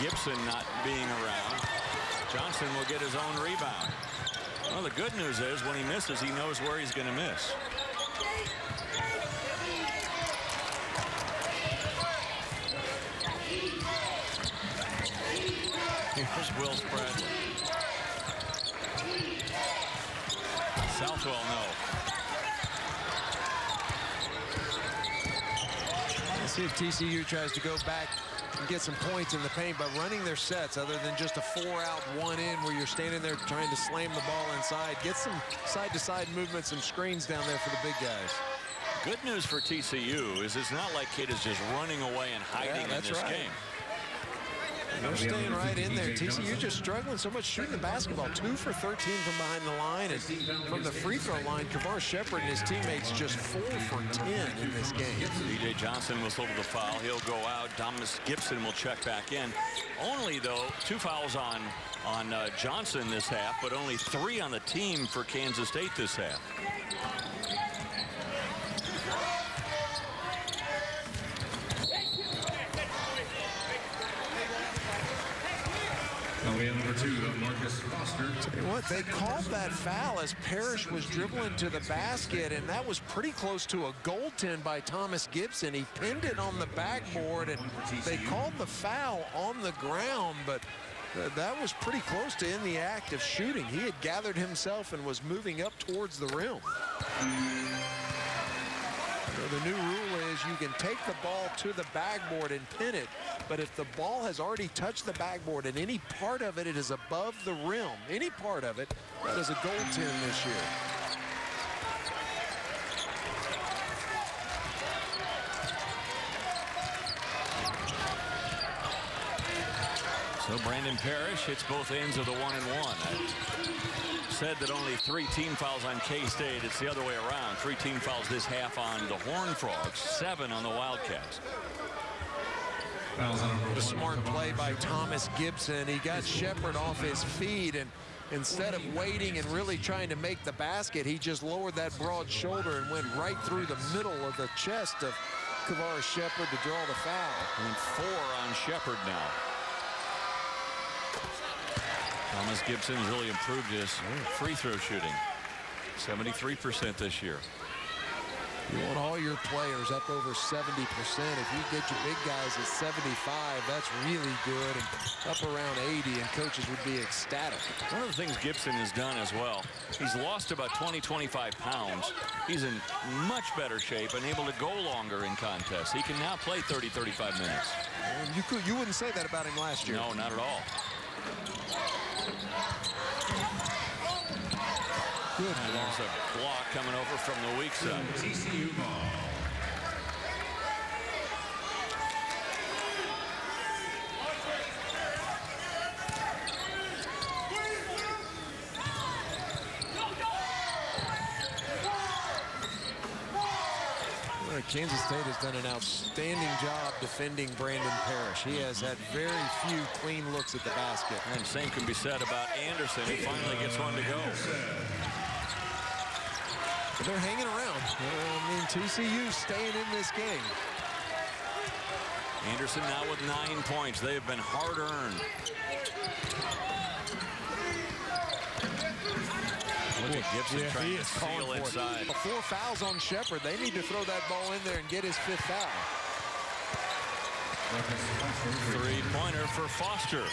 Gibson not being around. Johnson will get his own rebound. Well, the good news is when he misses, he knows where he's going to miss. Here's Will Spradlin. Southwell, no. Let's see if TCU tries to go back and get some points in the paint by running their sets other than just a 4-out, 1-in where you're standing there trying to slam the ball inside. Get some side-to-side movements and screens down there for the big guys. Good news for TCU is it's not like Kidd is just running away and hiding in this game. They're staying right in there. TCU just struggling so much shooting the basketball. 2 for 13 from behind the line. And from the free throw line, Kavar Shepard and his teammates just 4 for 10 in this game. DJ Johnson will hold the foul. He'll go out. Thomas Gibson will check back in. Only, though, 2 fouls on Johnson this half, but only 3 on the team for Kansas State this half. Number 2, Marcus Foster. Tell you what, they called that foul as Parrish was dribbling to the basket, and that was pretty close to a goaltend by Thomas Gibson. He pinned it on the backboard, and they called the foul on the ground, but that was pretty close to in the act of shooting. He had gathered himself and was moving up towards the rim. So the new rule is you can take the ball to the backboard and pin it, but if the ball has already touched the backboard and any part of it is above the rim, any part of it, that is a goaltend this year. So Brandon Parrish hits both ends of the 1-and-1. I said that only 3 team fouls on K-State. It's the other way around. 3 team fouls this half on the Horned Frogs, 7 on the Wildcats. A smart play by Thomas Gibson. He got Shepard off his feet, and instead of waiting and really trying to make the basket, he just lowered that broad shoulder and went right through the middle of the chest of Kavar Shepard to draw the foul. And 4 on Shepard now. Thomas Gibson's really improved his free throw shooting. 73% this year. You want all your players up over 70%. If you get your big guys at 75, that's really good. And up around 80, and coaches would be ecstatic. One of the things Gibson has done as well, he's lost about 20-25 pounds. He's in much better shape and able to go longer in contests. He can now play 30-35 minutes. You wouldn't say that about him last year. No, not at all. Good. And there's a block coming over from the weak side. TCU ball. Kansas State has done an outstanding job defending Brandon Parrish. He has had very few clean looks at the basket. And same can be said about Anderson, who finally gets one to go. But they're hanging around. I mean, TCU staying in this game. Anderson now with 9 points. They have been hard-earned. Look at Gibson trying to seal inside. 4 fouls on Shepard. They need to throw that ball in there and get his 5th foul. Three-pointer for Foster.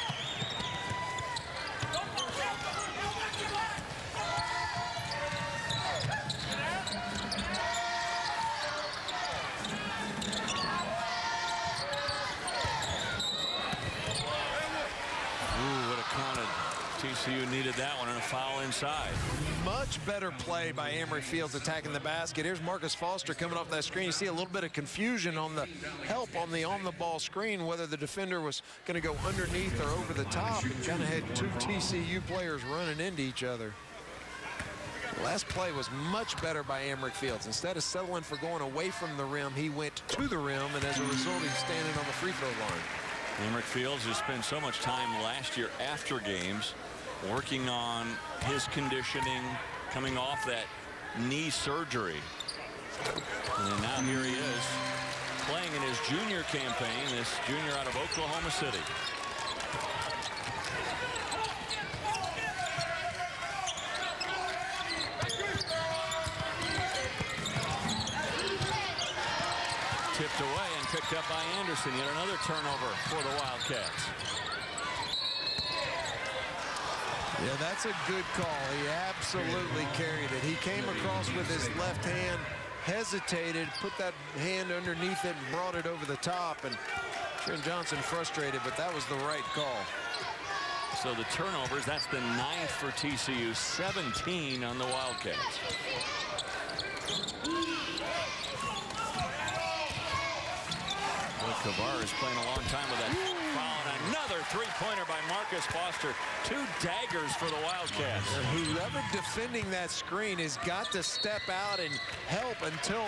TCU needed that one, and a foul inside. Much better play by Emory Fields attacking the basket. Here's Marcus Foster coming off that screen. You see a little bit of confusion on the help on the ball screen, whether the defender was going to go underneath or over the top, and kind of had 2 TCU players running into each other. The last play was much better by Emory Fields. Instead of settling for going away from the rim, he went to the rim, and as a result, he's standing on the free throw line. Emory Fields has spent so much time last year after games working on his conditioning, coming off that knee surgery. And now here he is playing in his junior campaign, this junior out of Oklahoma City. Tipped away and picked up by Anderson. Yet another turnover for the Wildcats. Yeah, that's a good call. He absolutely carried it. He came across with his left hand, hesitated, put that hand underneath it, and brought it over the top. And Trent Johnson frustrated, but that was the right call. So the turnovers, that's the 9th for TCU, 17 on the Wildcats. Kavar is playing a long time with that foul, and another three-pointer by Marcus Foster. 2 daggers for the Wildcats. And whoever defending that screen has got to step out and help until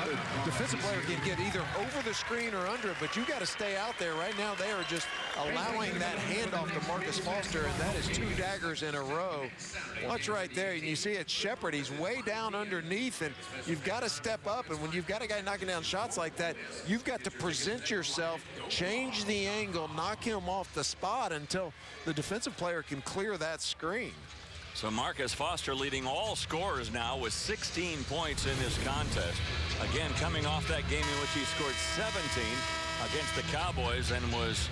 the defensive player can get either over the screen or under it, but you got to stay out there. Right now they are just allowing that handoff to Marcus Foster, and that is 2 daggers in a row. Watch right there, and you see it, Shepard, he's way down underneath, and you've got to step up, and when you've got a guy knocking down shots like that, you've got to present yourself, change the angle, knock him off the spot until the defensive player can clear that screen. So Marcus Foster leading all scorers now with 16 points in this contest. Again, coming off that game in which he scored 17 against the Cowboys and was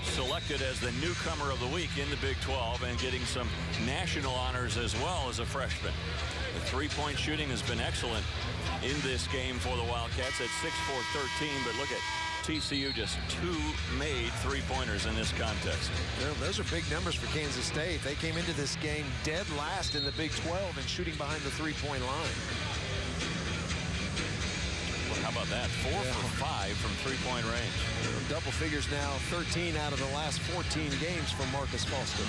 selected as the newcomer of the week in the Big 12 and getting some national honors as well as a freshman. The three-point shooting has been excellent in this game for the Wildcats at 6-4-13, but look at TCU, just 2 made three-pointers in this contest. Well, those are big numbers for Kansas State. They came into this game dead last in the Big 12 and shooting behind the three-point line. Well, how about that? 4 for 5 from three-point range. Double figures now, 13 out of the last 14 games for Marcus Foster.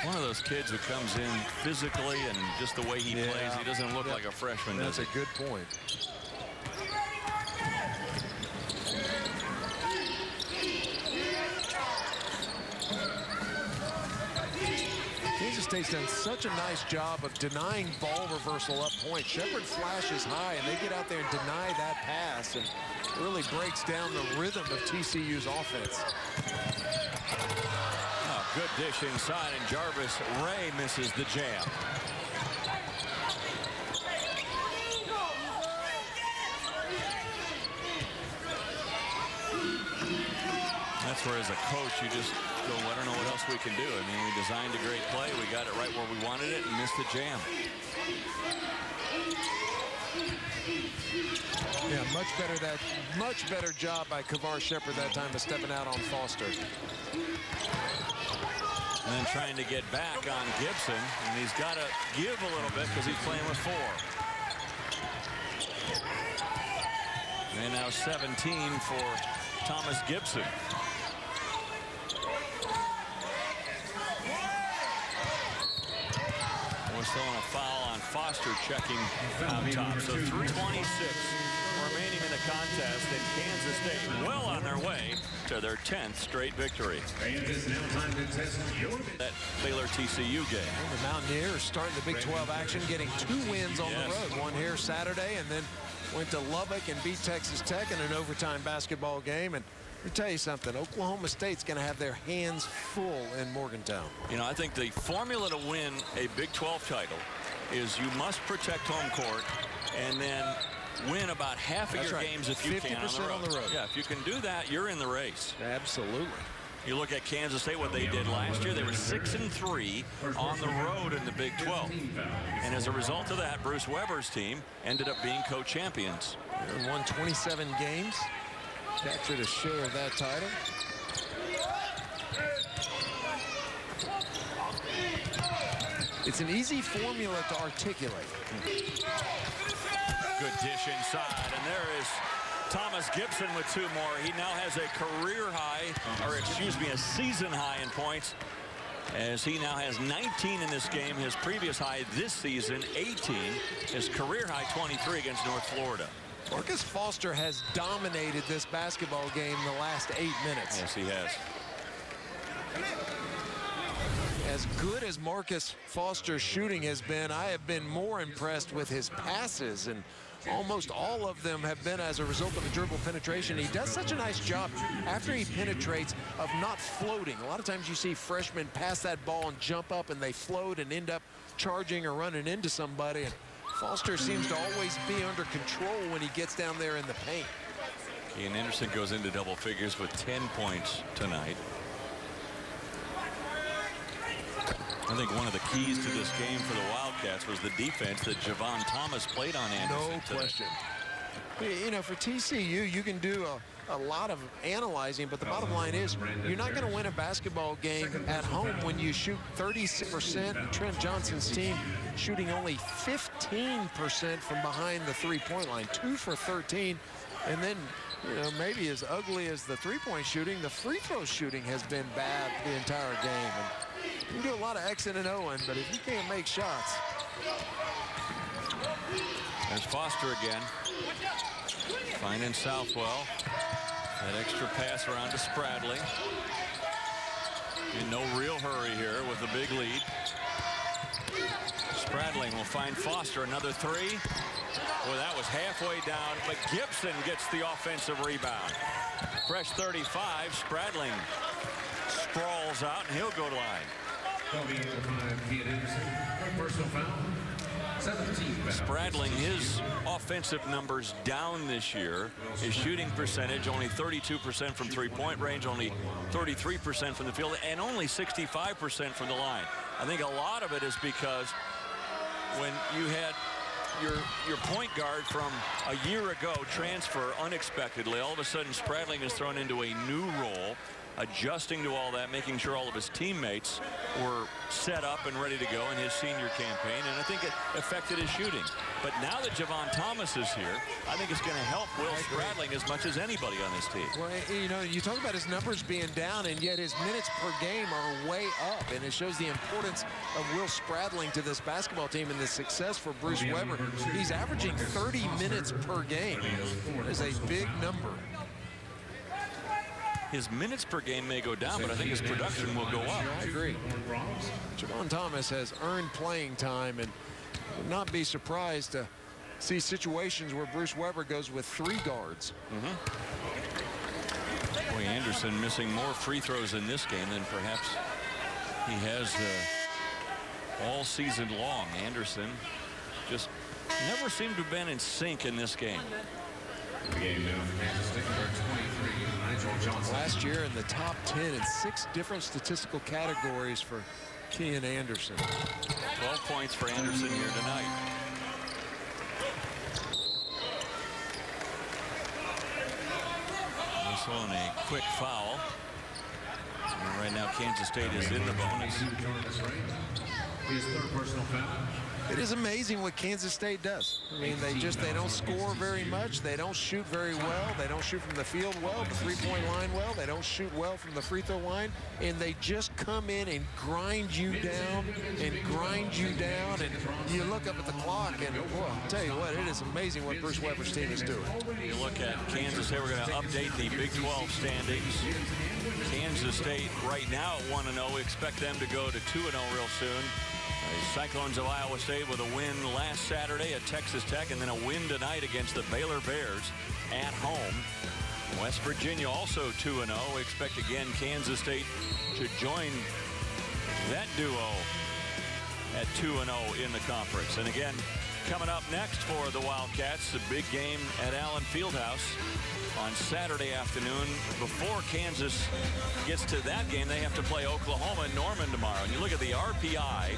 One of those kids who comes in physically and just the way he plays, he doesn't look like a freshman. That's a good point. Kansas State's done such a nice job of denying ball reversal up point. Shepherd flashes high, and they get out there and deny that pass, and really breaks down the rhythm of TCU's offense. Oh, good dish inside, and Jarvis Ray misses the jam. That's where, as a coach, you just go, I don't know what else we can do. I mean, we designed a great play. We got it right where we wanted it and missed the jam. Yeah, much better job by Kavar Shepherd that time of stepping out on Foster. And then trying to get back on Gibson, and he's got to give a little bit because he's playing with 4. And now 17 for Thomas Gibson. We're still on a foul on Foster, checking out top. So 3:26 remaining in the contest, and Kansas State well on their way to their 10th straight victory. That Baylor TCU game. And the Mountaineers starting the Big 12 action, getting 2 wins on the road. One here Saturday, and then went to Lubbock and beat Texas Tech in an overtime basketball game. And let me tell you something, Oklahoma State's going to have their hands full in Morgantown. You know, I think the formula to win a Big 12 title is you must protect home court and then win about half of your games if you can on the road. Yeah, if you can do that, you're in the race. Absolutely. You look at Kansas State, what they did last year. They were 6-3 on the road in the Big 12. And as a result of that, Bruce Weber's team ended up being co-champions. They won 27 games. Captured a share of that title. It's an easy formula to articulate. Good dish inside, and there is Thomas Gibson with 2 more. He now has a career high, or excuse me, a season high in points, as he now has 19 in this game. His previous high this season, 18. His career high, 23 against North Florida. Marcus Foster has dominated this basketball game the last 8 minutes. Yes, he has. As good as Marcus Foster's shooting has been, I have been more impressed with his passes, and almost all of them have been as a result of a dribble penetration. He does such a nice job after he penetrates of not floating. A lot of times you see freshmen pass that ball and jump up, and they float and end up charging or running into somebody. And Foster seems to always be under control when he gets down there in the paint. Ian Anderson goes into double figures with 10 points tonight. I think one of the keys to this game for the Wildcats was the defense that Javon Thomas played on Anderson. No question. You know, for TCU, you can do a lot of analyzing, but the bottom line is you're not going to win a basketball game at home when you shoot 36%. Trent Johnson's team shooting only 15% from behind the three-point line, 2 for 13. And then, you know, maybe as ugly as the three-point shooting, the free throw shooting has been bad the entire game. And you can do a lot of Xing and Oing, but if you can't make shots. There's Foster again. Finding Southwell. That extra pass around to Spradling. In no real hurry here with a big lead. Spradling will find Foster, another 3. Well, that was halfway down, but Gibson gets the offensive rebound. Fresh 35, Spradling sprawls out, and he'll go to line. Personal foul. 17 foul. Spradling, his offensive numbers down this year. His shooting percentage, only 32% from three-point range, only 33% from the field, and only 65% from the line. I think a lot of it is because when you had your point guard from a year ago transfer unexpectedly, all of a sudden Spradling is thrown into a new role, adjusting to all that, making sure all of his teammates were set up and ready to go in his senior campaign, and I think it affected his shooting. But now that Javon Thomas is here, I think it's going to help Will Spradling as much as anybody on this team. Well, you know, you talk about his numbers being down, and yet his minutes per game are way up, and it shows the importance of Will Spradling to this basketball team and the success for Bruce Weber. He's averaging 30 minutes per game. That is a big number. his minutes per game may go down, but I think his production will go up. I agree. Javon Thomas has earned playing time, and would not be surprised to see situations where Bruce Weber goes with 3 guards. Boy, Anderson missing more free throws in this game than perhaps he has all season long. Anderson just never seemed to have been in sync in this game. Last year in the top 10 in 6 different statistical categories for Kean Anderson. 12 points for Anderson here tonight. This one a quick foul. And right now Kansas State is in the bonus. His 3rd personal foul. It is amazing what Kansas State does. I mean, they don't score very much. They don't shoot very well. They don't shoot from the field well, the 3-point line well. They don't shoot well from the free throw line. And they just come in and grind you down and grind you down. And you look up at the clock and, boy, I'll tell you what, it is amazing what Bruce Weber's team is doing. You look at Kansas State, we're going to update the Big 12 standings. Kansas State right now at 1-0. We expect them to go to 2-0 real soon. The Cyclones of Iowa State with a win last Saturday at Texas Tech, and then a win tonight against the Baylor Bears at home. West Virginia also 2-0. We expect again Kansas State to join that duo at 2-0 in the conference. And again, coming up next for the Wildcats, a big game at Allen Fieldhouse on Saturday afternoon. Before Kansas gets to that game, they have to play Oklahoma and Norman tomorrow. And you look at the RPI,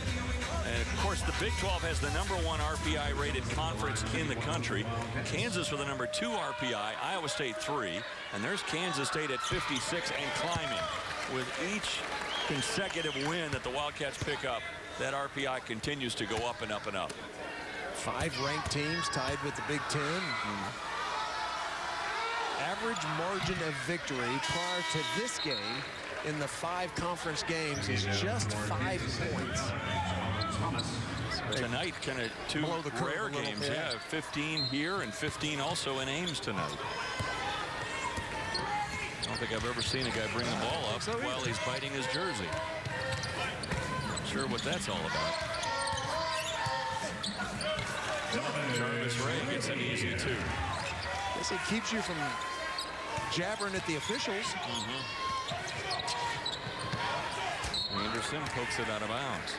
and of course the Big 12 has the #1 RPI rated conference in the country. Kansas with the #2 RPI, Iowa State 3, and there's Kansas State at 56 and climbing. With each consecutive win that the Wildcats pick up, that RPI continues to go up and up and up. 5 ranked teams tied with the Big 10. Average margin of victory prior to this game in the 5 conference games is just 5 points. Tonight, kind of 2 rare games. Bit. Yeah, 15 here and 15 also in Ames tonight. I don't think I've ever seen a guy bring the ball up while he's biting his jersey. Not sure what that's all about. Jarvis Ray gets an easy 2. Guess it keeps you from jabbering at the officials. Anderson pokes it out of bounds.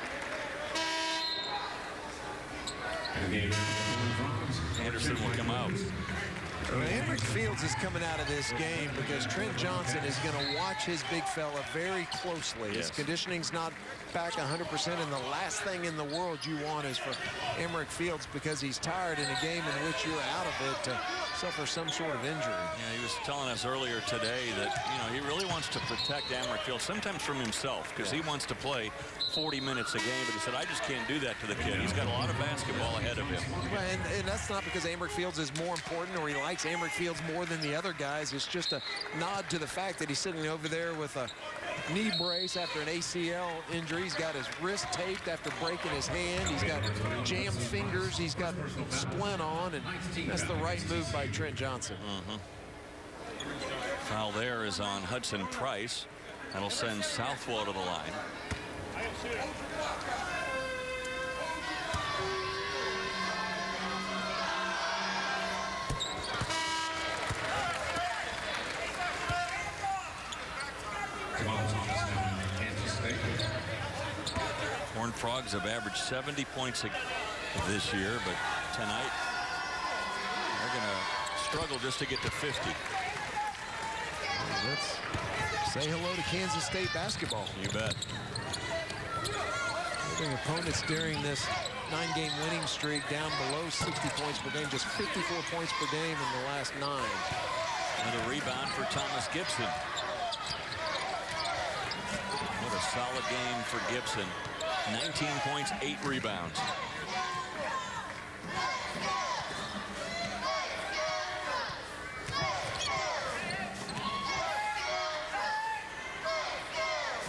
Anderson will come out. Emrick Fields is coming out of this game because Trent Johnson is going to watch his big fella very closely. His conditioning's not back 100%, and the last thing in the world you want is for Emrick Fields, because he's tired in a game in which you're out of it, to suffer some sort of injury. Yeah, he was telling us earlier today that, he really wants to protect Emrick Fields, sometimes from himself, because he wants to play 40 minutes a game, but he said, I just can't do that to the kid. He's got a lot of basketball ahead of him. And that's not because Emrick Fields is more important or he likes Emrick Fields more than the other guys. It's just a nod to the fact that he's sitting over there with a knee brace after an ACL injury. He's got his wrist taped after breaking his hand. He's got jammed fingers. He's got splint on, and that's the right move by Trent Johnson. Foul there is on Hudson Price. That'll send Southwell to the line. Horned Frogs have averaged 70 points this year, but tonight they're going to struggle just to get to 50. Let's say hello to Kansas State basketball. You bet. Having opponents during this 9-game winning streak down below 60 points per game, just 54 points per game in the last 9. Another rebound for Thomas Gibson. What a solid game for Gibson. 19 points, 8 rebounds.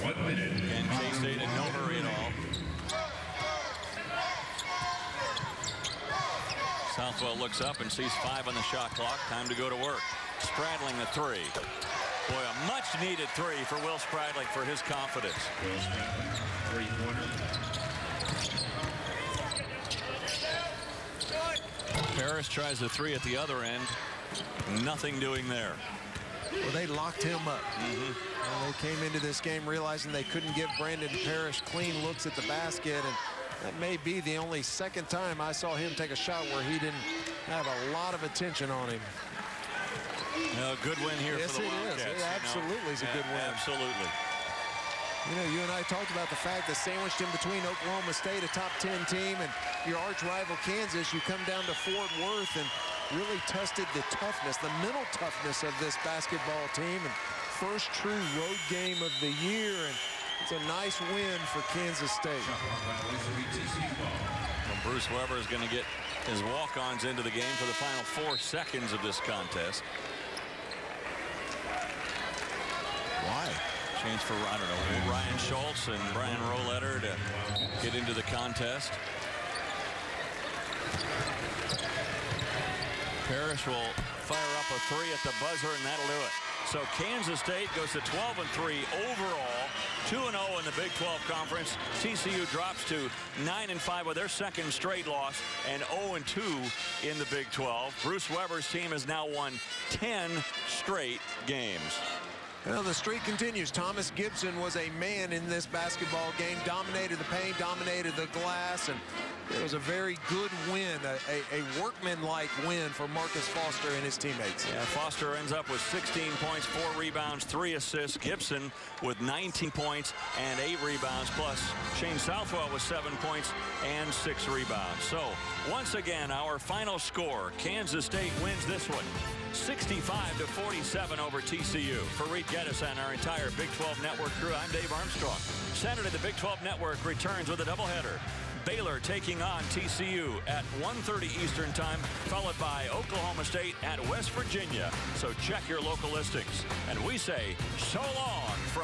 And K-State in no hurry at all. Southwell looks up and sees 5 on the shot clock. Time to go to work. Straddling the 3. Boy, a much-needed three for Will Spradling for his confidence. Will Spradling, three-pointer. Parrish tries the three at the other end. Nothing doing there. Well, they locked him up. And they came into this game realizing they couldn't give Brandon Parrish clean looks at the basket, and that may be the only second time I saw him take a shot where he didn't have a lot of attention on him. A good win here Yes, for the it is. Wildcats. It absolutely is a good win. Absolutely. You know, you and I talked about the fact that sandwiched in between Oklahoma State, a top 10 team, and your arch rival Kansas, you come down to Fort Worth and really tested the toughness, the mental toughness of this basketball team. And first true road game of the year, and it's a nice win for Kansas State. Well, Bruce Weber is going to get his walk-ons into the game for the final 4 seconds of this contest. Why? Change for, I don't know, Ryan Schultz and Brian Roletter to get into the contest. Parrish will fire up a three at the buzzer, and that'll do it. So Kansas State goes to 12-3 overall, 2-0 in the Big 12 Conference. TCU drops to 9-5 with their second straight loss, and 0-2 in the Big 12. Bruce Weber's team has now won 10 straight games. Well, the streak continues. Thomas Gibson was a man in this basketball game, dominated the paint, dominated the glass, and it was a very good win, a workman-like win for Marcus Foster and his teammates. Yeah, Foster ends up with 16 points, 4 rebounds, 3 assists. Gibson with 19 points and 8 rebounds, plus Shane Southwell with 7 points and 6 rebounds. So, once again, our final score, Kansas State wins this one, 65-47 over TCU. For Reed Geddes and our entire Big 12 Network crew, I'm Dave Armstrong. Saturday, the Big 12 Network returns with a doubleheader. Baylor taking on TCU at 1:30 Eastern Time, followed by Oklahoma State at West Virginia. So check your local listings. And we say so long from